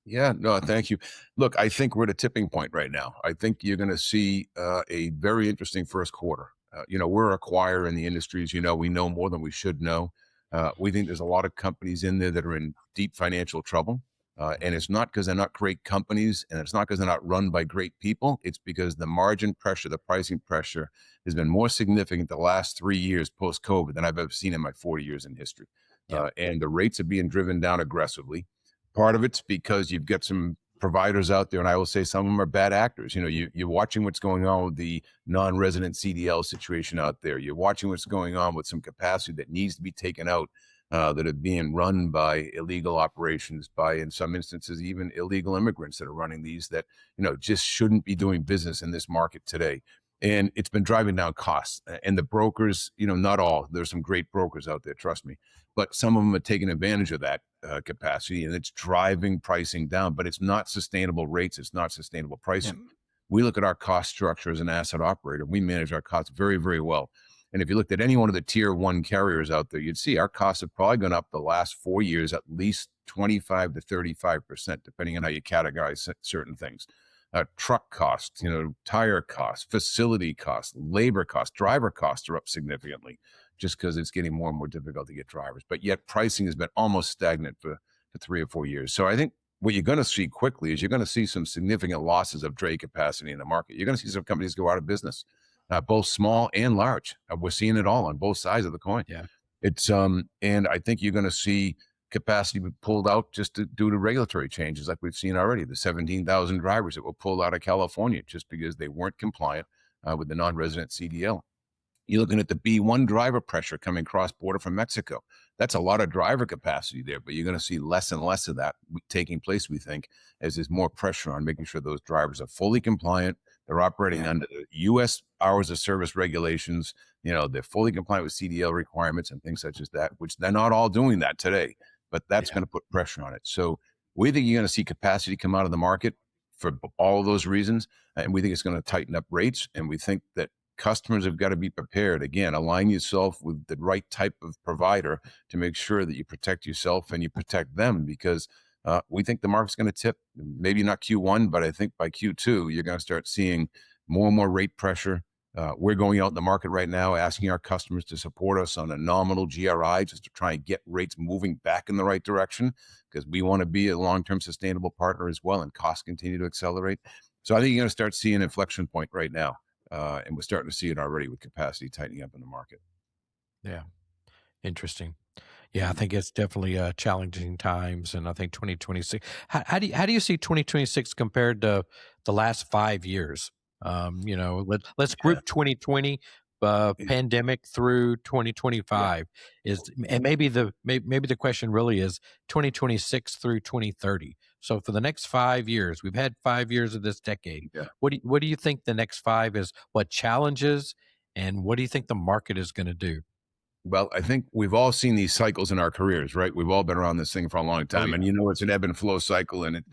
Yeah, no, thank you. Look, I think we're at a tipping point right now. I think you're going to see a very interesting first quarter. We're a acquirer in the industries. We know more than we should know. We think there's a lot of companies in there that are in deep financial trouble. And it's not because they're not great companies, and it's not because they're not run by great people. It's because the margin pressure, the pricing pressure has been more significant the last 3 years post-COVID than I've ever seen in my 40 years in history. And the rates are being driven down aggressively. Part of it's because you've got some providers out there, and I will say some of them are bad actors. You're watching what's going on with the non-resident CDL situation out there. You're watching what's going on with some capacity that needs to be taken out that are being run by illegal operations, by, in some instances, even illegal immigrants that are running these that, just shouldn't be doing business in this market today. And it's been driving down costs. And the brokers, not all, there's some great brokers out there, trust me, but some of them are taking advantage of that capacity, and it's driving pricing down, but it's not sustainable rates. It's not sustainable pricing. Yeah. We look at our cost structure as an asset operator. We manage our costs very, very well. And if you looked at any one of the tier one carriers out there, you'd see our costs have probably gone up the last 4 years, at least 25 to 35%, depending on how you categorize certain things. Truck costs, tire costs, facility costs, labor costs, driver costs are up significantly just because it's getting more and more difficult to get drivers. But yet pricing has been almost stagnant for 3 or 4 years. So I think what you're going to see quickly is you're going to see some significant losses of dray capacity in the market. You're going to see some companies go out of business, both small and large. We're seeing it all on both sides of the coin. Yeah. It's and I think you're going to see capacity be pulled out just due to regulatory changes, like we've seen already. The 17,000 drivers that were pulled out of California just because they weren't compliant with the non-resident CDL. You're looking at the B1 driver pressure coming cross-border from Mexico. That's a lot of driver capacity there, but you're going to see less and less of that taking place, we think, as there's more pressure on making sure those drivers are fully compliant. They're operating under the U.S. hours of service regulations. They're fully compliant with CDL requirements and things such as that, which they're not all doing that today, but that's going to put pressure on it. So we think you're going to see capacity come out of the market for all of those reasons, and we think it's going to tighten up rates, and we think that customers have got to be prepared. Again, align yourself with the right type of provider to make sure that you protect yourself and you protect them, because we think the market's going to tip, maybe not Q1, but I think by Q2, you're going to start seeing more and more rate pressure. We're going out in the market right now, asking our customers to support us on a nominal GRI just to try and get rates moving back in the right direction, because we want to be a long-term sustainable partner as well, and costs continue to accelerate. So I think you're going to start seeing an inflection point right now. And we're starting to see it already with capacity tightening up in the market. Yeah. Interesting. Yeah, I think it's definitely challenging times, and I think 2026. How do you see 2026 compared to the last 5 years? Let's group 2020 pandemic through 2025 and maybe the question really is 2026 through 2030. So for the next 5 years, we've had 5 years of this decade. Yeah. What do you think the next 5 is? What challenges, and what do you think the market is going to do? Well, I think we've all seen these cycles in our careers, right? We've all been around this thing for a long time, and it's an ebb and flow cycle, and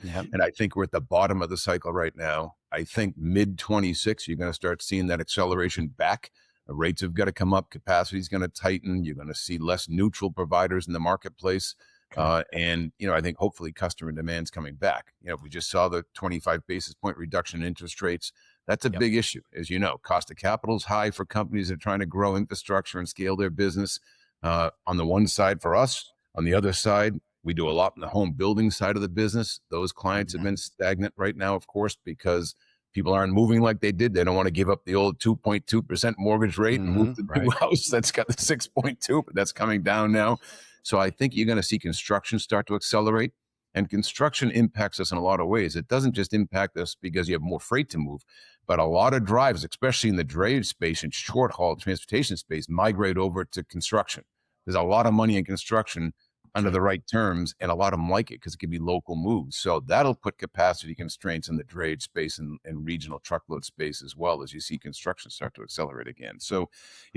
I think we're at the bottom of the cycle right now. I think mid 26, you're going to start seeing that acceleration back. Rates have got to come up. Capacity is going to tighten. You're going to see less neutral providers in the marketplace. And I think hopefully customer demand's coming back. We just saw the 25 basis point reduction in interest rates. That's a big issue. As you know, cost of capital is high for companies that are trying to grow infrastructure and scale their business. On the one side for us, on the other side, we do a lot in the home building side of the business. Those clients have been stagnant right now, of course, because people aren't moving like they did. They don't want to give up the old 2.2% mortgage rate and move to the new house that's got the 6.2, but that's coming down now. So I think you're going to see construction start to accelerate, and construction impacts us in a lot of ways. It doesn't just impact us because you have more freight to move, but a lot of drivers, especially in the drayage space and short haul transportation space, migrate over to construction. There's a lot of money in construction under the right terms, and a lot of them like it because it can be local moves. So that'll put capacity constraints in the drayage space and regional truckload space as well, as you see construction start to accelerate again. So,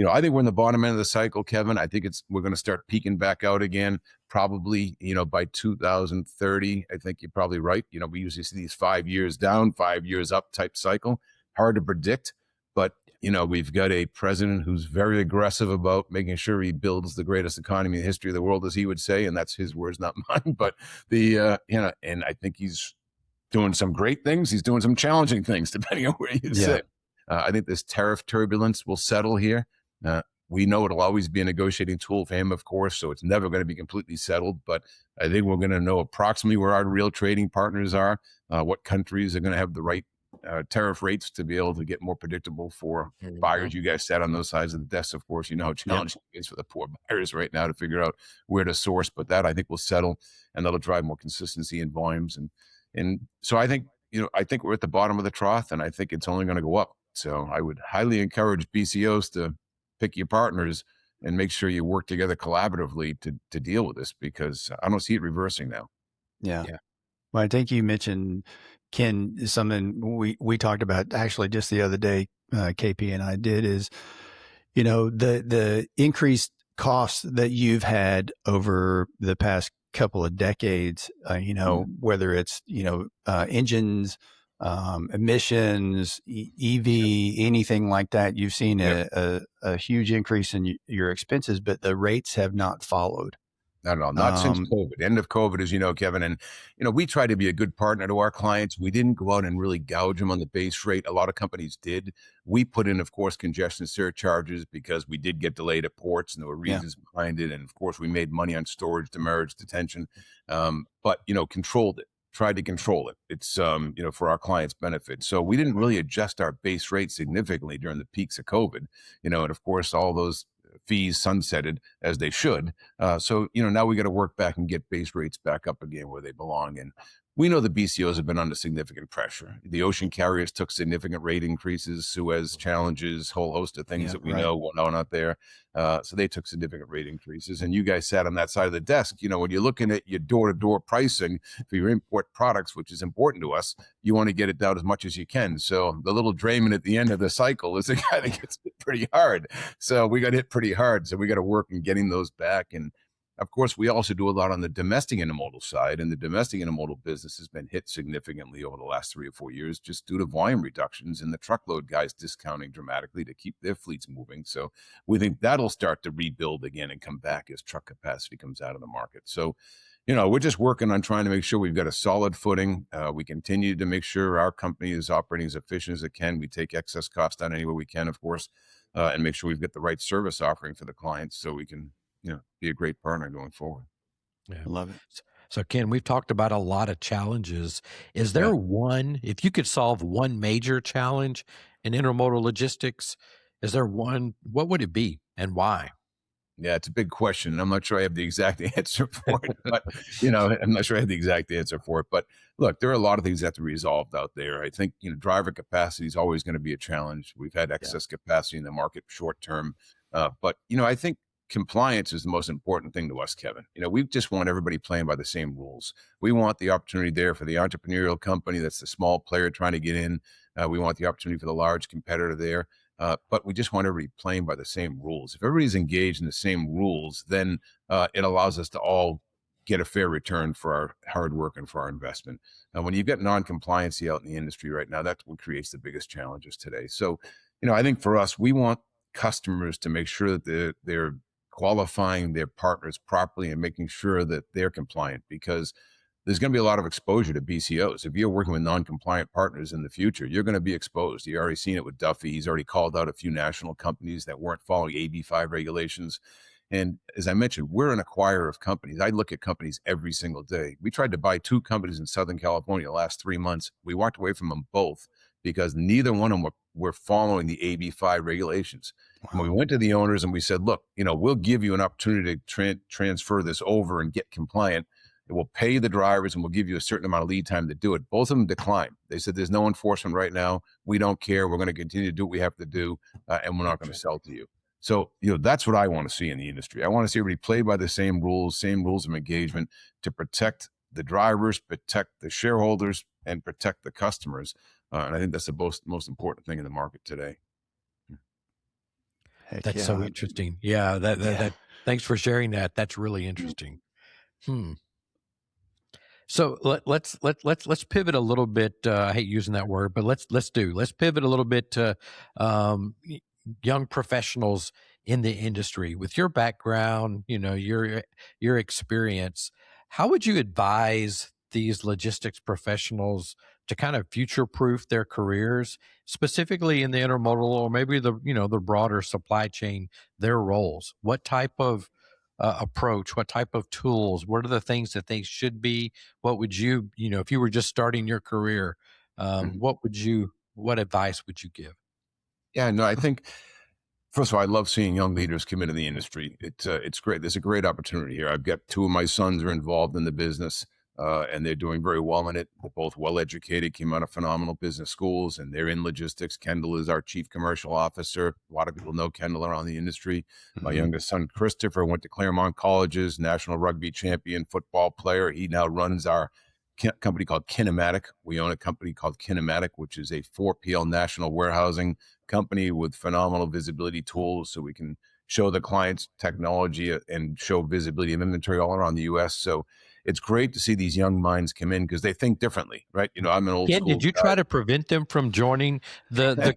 I think we're in the bottom end of the cycle, Kevin. I think we're going to start peaking back out again, probably, by 2030. I think you're probably right. We usually see these 5 years down, 5 years up type cycle. Hard to predict, but we've got a president who's very aggressive about making sure he builds the greatest economy in the history of the world, as he would say, and that's his words, not mine. But and I think he's doing some great things. He's doing some challenging things, depending on where you sit. I think this tariff turbulence will settle here. We know it'll always be a negotiating tool for him, of course, so it's never going to be completely settled. But I think we're going to know approximately where our real trading partners are, what countries are going to have the right tariff rates to be able to get more predictable for buyers. You guys sat on those sides of the desk, of course. You know how challenging it is for the poor buyers right now to figure out where to source. But that I think will settle, and that'll drive more consistency in volumes. And so I think we're at the bottom of the trough, and I think it's only going to go up. So I would highly encourage BCOs to pick your partners and make sure you work together collaboratively to deal with this, because I don't see it reversing now. Yeah. Well, I think you mentioned, Ken, something we talked about actually just the other day, KP and I did is, the increased costs that you've had over the past couple of decades, whether it's, engines, emissions, EV, anything like that, you've seen a huge increase in your expenses, but the rates have not followed. Not at all. Not since COVID. End of COVID, as you know, Kevin. And, we try to be a good partner to our clients. We didn't go out and really gouge them on the base rate. A lot of companies did. We put in, of course, congestion surcharges because we did get delayed at ports and there were reasons behind it. And of course, we made money on storage, demurrage, detention. But, controlled it. Tried to control it. It's, for our clients' benefit. So we didn't really adjust our base rate significantly during the peaks of COVID, and of course, all those fees sunsetted as they should. So, now we got to work back and get base rates back up again where they belong. And we know the BCOs have been under significant pressure. The ocean carriers took significant rate increases, Suez challenges, whole host of things that we know went on out there. So they took significant rate increases. And you guys sat on that side of the desk. When you're looking at your door-to-door pricing for your import products, which is important to us, you want to get it down as much as you can. So the little drayman at the end of the cycle is the guy that gets hit pretty hard. So we got hit pretty hard. So we got to work on getting those back. And of course, we also do a lot on the domestic intermodal side, and the domestic intermodal business has been hit significantly over the last 3 or 4 years just due to volume reductions and the truckload guys discounting dramatically to keep their fleets moving. So we think that'll start to rebuild again and come back as truck capacity comes out of the market. So, we're just working on trying to make sure we've got a solid footing. We continue to make sure our company is operating as efficient as it can. We take excess cost down anywhere we can, of course, and make sure we've got the right service offering for the clients so we can be a great partner going forward. Yeah, I love it. So Ken, we've talked about a lot of challenges. Is there one, if you could solve one major challenge in intermodal logistics, is there one, what would it be and why? Yeah, it's a big question. And I'm not sure I have the exact answer for it, but I'm not sure I have the exact answer for it. But look, there are a lot of things that have to be resolved out there. I think, driver capacity is always going to be a challenge. We've had excess capacity in the market short term. But, I think compliance is the most important thing to us, Kevin. We just want everybody playing by the same rules. We want the opportunity there for the entrepreneurial company that's the small player trying to get in. We want the opportunity for the large competitor there. But we just want everybody playing by the same rules. If everybody's engaged in the same rules, then it allows us to all get a fair return for our hard work and for our investment. When you've got non-compliancy out in the industry right now, that's what creates the biggest challenges today. So, I think for us, we want customers to make sure that they're qualifying their partners properly and making sure that they're compliant, because there's going to be a lot of exposure to BCOs. If you're working with non-compliant partners in the future, you're going to be exposed. You've already seen it with Duffy. He's already called out a few national companies that weren't following AB5 regulations. And as I mentioned, we're an acquirer of companies. I look at companies every single day. We tried to buy 2 companies in Southern California the last 3 months. We walked away from them both because neither one of them were following the AB5 regulations. Wow. And we went to the owners and we said, look, we'll give you an opportunity to transfer this over and get compliant. We'll pay the drivers and we'll give you a certain amount of lead time to do it. Both of them declined. They said, there's no enforcement right now. We don't care. We're going to continue to do what we have to do, and we're not going to sell to you. So, that's what I want to see in the industry. I want to see everybody play by the same rules of engagement to protect the drivers, protect the shareholders, and protect the customers. And I think that's the most important thing in the market today. That's so interesting. Yeah, that thanks for sharing that. That's really interesting. So let's pivot a little bit. I hate using that word, but let's pivot a little bit to young professionals in the industry. With your background, your experience, how would you advise these logistics professionals to kind of future-proof their careers, specifically in the intermodal or maybe the broader supply chain, their roles? What type of approach, what type of tools, what are the things that they should be? What would you, if you were just starting your career, what advice would you give? Yeah, no, I think, first of all, I love seeing young leaders come into the industry. It's great. There's a great opportunity here. I've got 2 of my sons are involved in the business, and they're doing very well in it. They're both well-educated, came out of phenomenal business schools, and they're in logistics. Kendall is our chief commercial officer. A lot of people know Kendall around the industry. My youngest son, Christopher, went to Claremont Colleges, national rugby champion, football player. He now runs our company called Kinematic. We own a company called Kinematic, which is a 4PL national warehousing company with phenomenal visibility tools, so we can show the clients technology and show visibility of inventory all around the U.S. So it's great to see these young minds come in because they think differently, right? I'm an old Ken, school did you guy. try to prevent them from joining the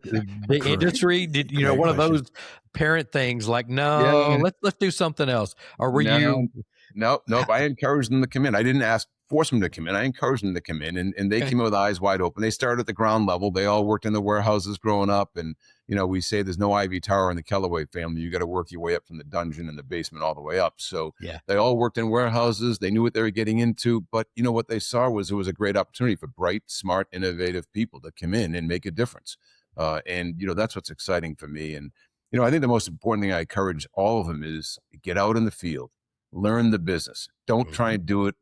industry? Did Great one of question. those parent things like, no, Yeah, let's do something else? Or were you no. I encouraged them to come in. I didn't force them to come in. I encouraged them to come in, and they okay? came in with eyes wide open. They started at the ground level. They all worked in the warehouses growing up, and we say there's no Ivy Tower in the Kellaway family. You got to work your way up from the dungeon and the basement all the way up. So Yeah. they all worked in warehouses. They knew what they were getting into, but what they saw was it was a great opportunity for bright, smart, innovative people to come in and make a difference. And that's what's exciting for me. And I think the most important thing I encourage all of them is get out in the field, learn the business. Don't try and do it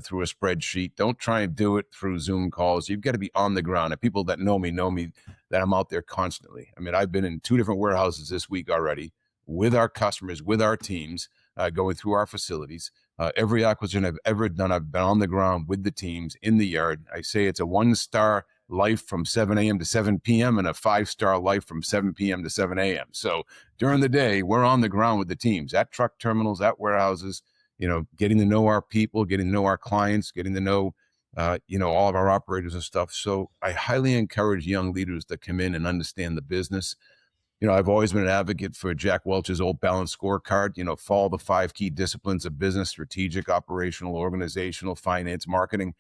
through a spreadsheet. Don't try and do it through Zoom calls. You've got to be on the ground. And people that know me that I'm out there constantly. I mean, I've been in 2 different warehouses this week already with our customers, with our teams, going through our facilities. Every acquisition I've ever done, I've been on the ground with the teams in the yard. I say it's a 1-star life from 7 a.m. to 7 p.m. and a 5-star life from 7 p.m. to 7 a.m. So during the day, we're on the ground with the teams at truck terminals, at warehouses, getting to know our people, getting to know our clients, getting to know, all of our operators and stuff. So I highly encourage young leaders to come in and understand the business. I've always been an advocate for Jack Welch's old balanced scorecard, follow the 5 key disciplines of business: strategic, operational, organizational, finance, marketing.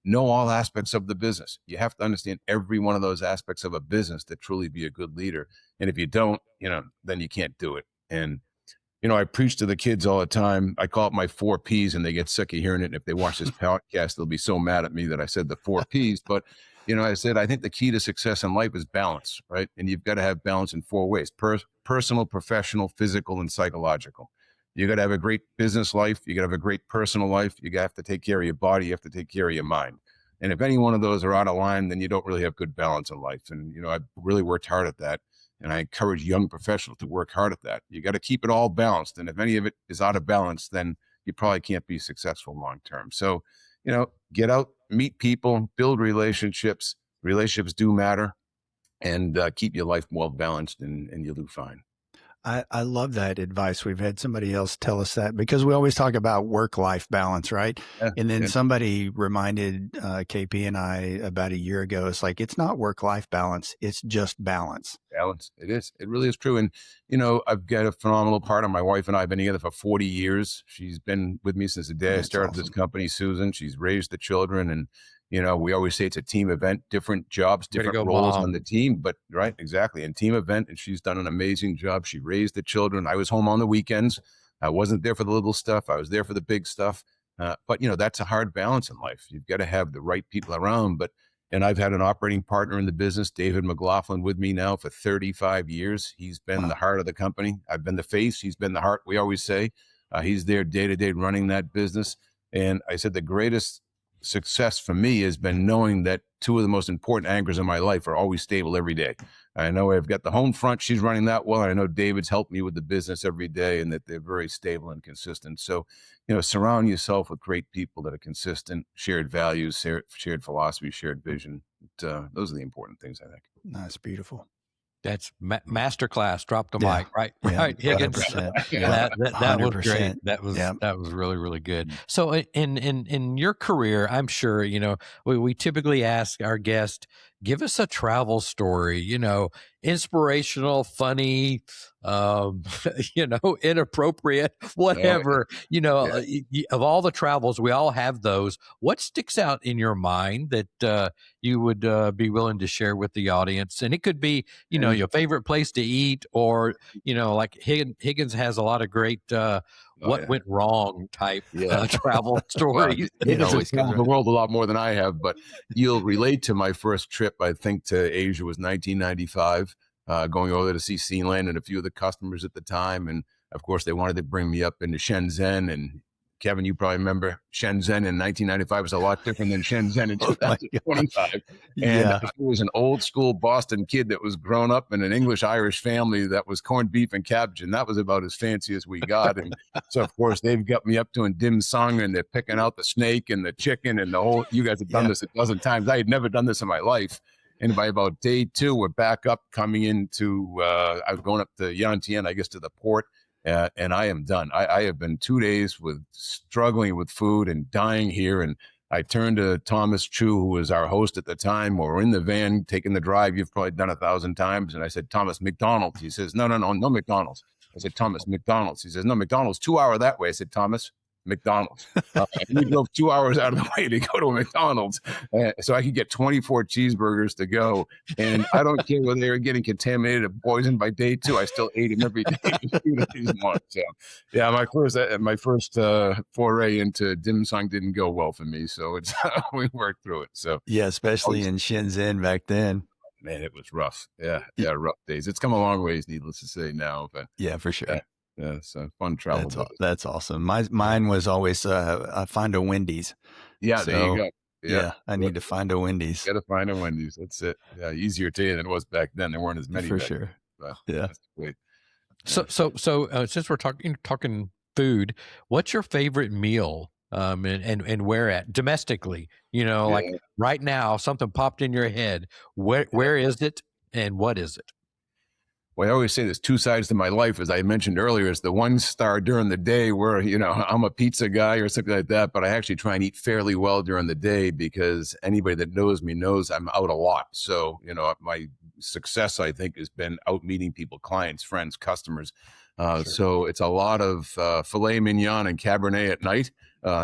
Know all aspects of the business. You have to understand every one of those aspects of a business to truly be a good leader. And if you don't, then you can't do it. And, I preach to the kids all the time. I call it my 4 Ps, and they get sick of hearing it. And if they watch this podcast, they'll be so mad at me that I said the 4 Ps. But, I said, I think the key to success in life is balance, right? And you've got to have balance in 4 ways: personal, professional, physical, and psychological. You got to have a great business life. You got to have a great personal life. You have to take care of your body. You have to take care of your mind. And if any one of those are out of line, then you don't really have good balance in life. And, I've really worked hard at that. And I encourage young professionals to work hard at that. You got to keep it all balanced. And if any of it is out of balance, then you probably can't be successful long-term. So, get out, meet people, build relationships. Relationships do matter, and keep your life well balanced, and you'll do fine. I love that advice. We've had somebody else tell us that because we always talk about work-life balance, right? Yeah, And then yeah. somebody reminded KP and I about a year ago, it's like, it's not work-life balance. It's just balance. Balance. It is. It really is true. And, I've got a phenomenal partner. My wife and I have been together for 40 years. She's been with me since the day I That's started this company, Susan. She's raised the children. And, we always say it's a team event, different jobs, Way to different go, roles Mom. on the team. But right, exactly. And team event. And she's done an amazing job. She raised the children. I was home on the weekends. I wasn't there for the little stuff. I was there for the big stuff. But, that's a hard balance in life. You've got to have the right people around. And I've had an operating partner in the business, David McLaughlin, with me now for 35 years. He's been the heart of the company. I've been the face. He's been the heart, we always say. He's there day to day running that business. And I said the greatest success for me has been knowing that 2 of the most important anchors in my life are always stable every day. I know I've got the home front. She's running that well. I know David's helped me with the business every day, and that they're very stable and consistent. So, surround yourself with great people that are consistent, shared values, shared philosophy, shared vision. Those are the important things, I think. That's beautiful. That's masterclass. Drop the Yeah. mic, right? Yeah, Right, Higgins. 100%. Yeah. That was great. 100%. That was Yeah. that was really, really good. So in your career, I'm sure we typically ask our guest, give us a travel story. Inspirational, funny, inappropriate, whatever. Of all the travels, we all have those. What sticks out in your mind that you would be willing to share with the audience? And it could be, your favorite place to eat, or like Higgins has a lot of great went wrong type travel stories. Higgins has traveled the world a lot more than I have, but you'll relate to my first trip, I think, to Asia was 1995. Going over there to see Sealand and a few of the customers at the time. And of course, they wanted to bring me up into Shenzhen, and Kevin, you probably remember Shenzhen in 1995 was a lot different than Shenzhen in 2025. And Yeah. I was an old school Boston kid that was grown up in an English-Irish family that was corned beef and cabbage, and that was about as fancy as we got. And so, of course, they've got me up doing dim sum, and they're picking out the snake and the chicken and the whole. You guys have done this a dozen times. I had never done this in my life. And by about day 2, we're back up coming into, I was going up to Yantian, I guess, to the port, and I am done. I have been 2 days with struggling with food and dying here. And I turned to Thomas Chu, who was our host at the time. We're in the van taking the drive. You've probably done 1,000 times. And I said, Thomas, McDonald's. He says, no McDonald's. I said, Thomas, McDonald's. He says, no, McDonald's 2 hour that way. I said, Thomas, McDonald's. And we drove 2 hours out of the way to go to a McDonald's so I could get 24 cheeseburgers to go. And I don't care whether they were getting contaminated or poisoned by day 2. I still ate them every day. So, yeah, my first foray into dim sum didn't go well for me. So it's we worked through it. So yeah, especially in Shenzhen back then. Man, it was rough. Yeah, rough days. It's come a long ways, needless to say now. But yeah, for sure. Yeah, so fun travel. That's awesome. Mine was always find a Wendy's. Yeah, so, there you go. Yeah, I need to find a Wendy's. Got to find a Wendy's. That's it. Yeah, easier today than it was back then. There weren't as many. For sure. But yeah. That's great. So since we're talking food, what's your favorite meal? And where at domestically? Like right now, something popped in your head. Where is it, and what is it? Well, I always say there's 2 sides to my life, as I mentioned earlier. It's the one star during the day where, I'm a pizza guy or something like that, but I actually try and eat fairly well during the day because anybody that knows me knows I'm out a lot. So, my success, I think, has been out meeting people, clients, friends, customers. Sure. So it's a lot of filet mignon and Cabernet at night.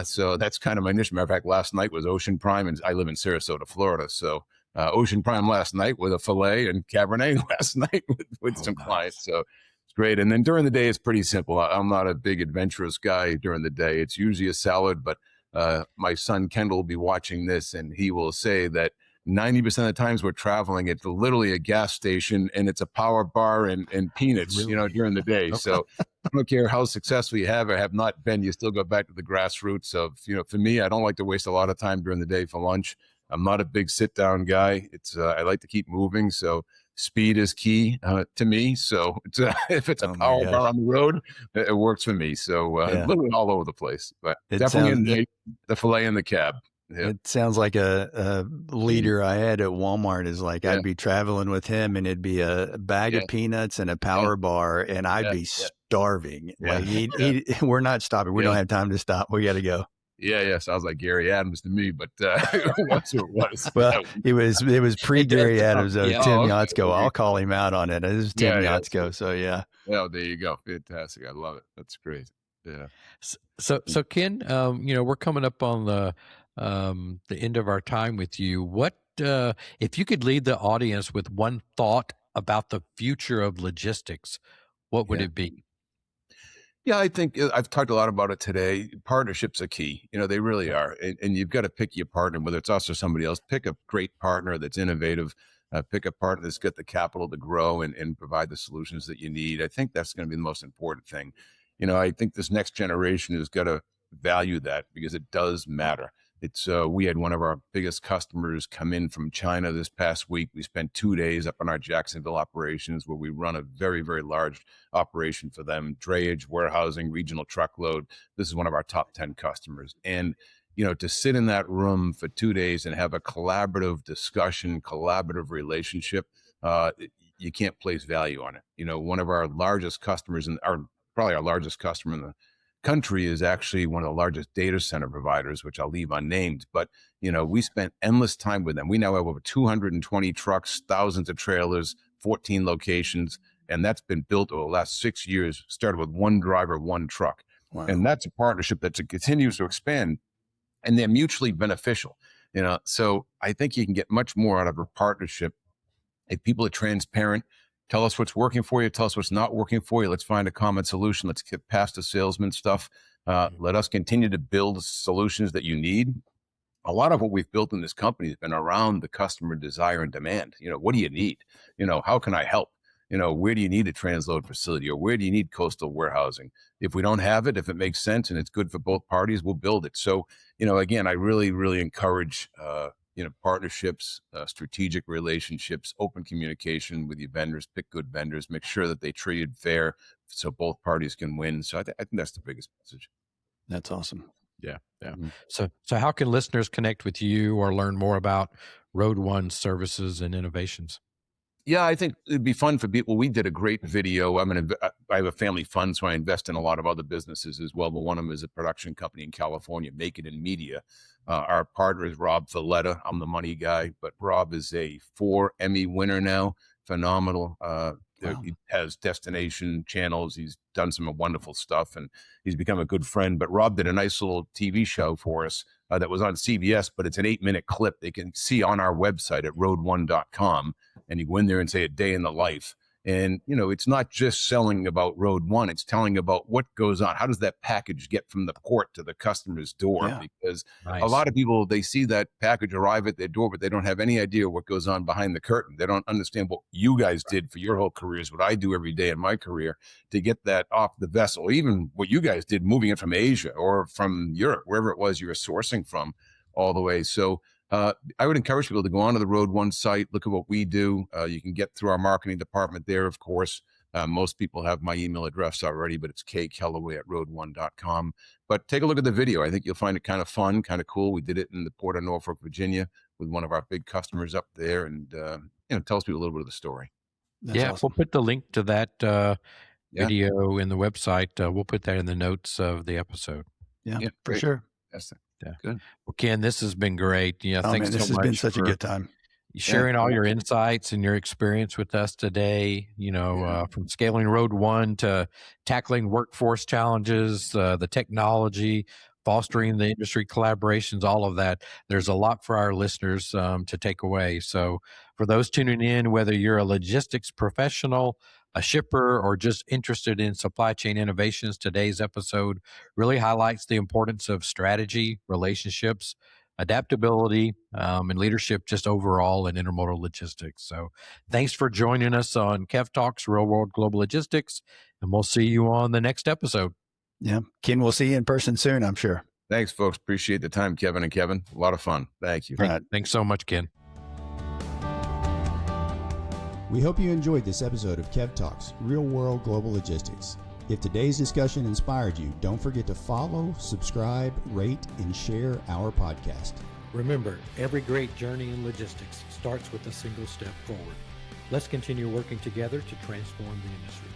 So that's kind of my niche. Matter of fact, last night was Ocean Prime, and I live in Sarasota, Florida. So Ocean Prime last night with a filet and Cabernet last night with some clients. So it's great. And then during the day, it's pretty simple. I'm not a big adventurous guy during the day. It's usually a salad, but my son Kendall will be watching this, and he will say that 90% of the times we're traveling, it's literally a gas station and it's a power bar and peanuts, during the day. So I don't care how successful you have or have not been, you still go back to the grassroots of, for me, I don't like to waste a lot of time during the day for lunch. I'm not a big sit down guy. It's, I like to keep moving. So speed is key to me. So it's, if it's a power bar on the road, it works for me. So literally all over the place, but definitely the filet and the cab. Yeah. It sounds like a leader I had at Walmart is like, I'd be traveling with him and it'd be a bag of peanuts and a power bar and I'd be starving. Like we're not stopping. We don't have time to stop. We got to go. Yeah. Sounds like Gary Adams to me, but that's who it was. Well, it was pre Gary Adams, though. Tim Yatzko. I'll call him out on it. It was Tim Yatzko. So yeah. Well, there you go. Fantastic. I love it. That's great. Yeah. So Ken, we're coming up on the end of our time with you. What if you could lead the audience with one thought about the future of logistics, what would it be? Yeah, I think I've talked a lot about it today. Partnerships are key. They really are. And you've got to pick your partner, whether it's us or somebody else. Pick a great partner that's innovative. Pick a partner that's got the capital to grow and provide the solutions that you need. I think that's going to be the most important thing. I think this next generation has got to value that because it does matter. It's we had one of our biggest customers come in from China this past week. We spent 2 days up in our Jacksonville operations where we run a very, very large operation for them, drayage, warehousing, regional truckload. This is one of our top 10 customers. And, to sit in that room for 2 days and have a collaborative discussion, collaborative relationship, you can't place value on it. One of our largest customers probably our largest customer in the country is actually one of the largest data center providers, which I'll leave unnamed. But, we spent endless time with them. We now have over 220 trucks, thousands of trailers, 14 locations, and that's been built over the last 6 years, started with one driver, one truck. Wow. And that's a partnership that continues to expand, and they're mutually beneficial. So I think you can get much more out of a partnership if people are transparent. Tell us what's working for you. Tell us what's not working for you. Let's find a common solution. Let's get past the salesman stuff. Let us continue to build solutions that you need. A lot of what we've built in this company has been around the customer desire and demand. What do you need? How can I help? where do you need a transload facility, or where do you need coastal warehousing? If we don't have it, if it makes sense and it's good for both parties, we'll build it. So, again, I really, really encourage, partnerships, strategic relationships, open communication with your vendors, pick good vendors, make sure that they treated fair so both parties can win. So I think that's the biggest message. That's awesome. Yeah. Mm-hmm. So how can listeners connect with you or learn more about Road One services and innovations? Yeah, I think it'd be fun for people. We did a great video. I have a family fund, so I invest in a lot of other businesses as well. But one of them is a production company in California, Make It in Media. Our partner is Rob Valletta. I'm the money guy, but Rob is a 4 Emmy winner now. Phenomenal. Wow. He has destination channels. He's done some wonderful stuff, and he's become a good friend. But Rob did a nice little TV show for us that was on CBS, but it's an 8-minute clip they can see on our website at road1.com. And you go in there and say a day in the life. And, it's not just selling about Road One. It's telling about what goes on. How does that package get from the port to the customer's door? Yeah. Because Nice. a lot of people, they see that package arrive at their door, but they don't have any idea what goes on behind the curtain. They don't understand what you guys did for your whole careers, what I do every day in my career to get that off the vessel, even what you guys did moving it from Asia or from Europe, wherever it was you were sourcing from all the way. So I would encourage people to go onto the Road One site, look at what we do. You can get through our marketing department there, of course. Most people have my email address already, but it's kkellaway@road1.com. But take a look at the video. I think you'll find it kind of fun, kind of cool. We did it in the port of Norfolk, Virginia, with one of our big customers up there, and tells people a little bit of the story. That's awesome. We'll put the link to that video in the website. We'll put that in the notes of the episode. Yeah, for great. sure. That's Yeah. good. Well, Ken, this has been great. Yeah, Oh, thanks man, this so has much been such a for good time. sharing all your insights and your experience with us today. From scaling Road One to tackling workforce challenges, the technology, fostering the industry collaborations, all of that. There's a lot for our listeners to take away. So for those tuning in, whether you're a logistics professional, a shipper, or just interested in supply chain innovations, today's episode really highlights the importance of strategy, relationships, adaptability, and leadership just overall in intermodal logistics. So thanks for joining us on Kev Talks, Real World Global Logistics, and we'll see you on the next episode. Yeah. Ken, we'll see you in person soon, I'm sure. Thanks, folks. Appreciate the time, Kevin and Kevin. A lot of fun. Thank you. Right. Thanks so much, Ken. We hope you enjoyed this episode of Kev Talks, Real World Global Logistics. If today's discussion inspired you, don't forget to follow, subscribe, rate, and share our podcast. Remember, every great journey in logistics starts with a single step forward. Let's continue working together to transform the industry.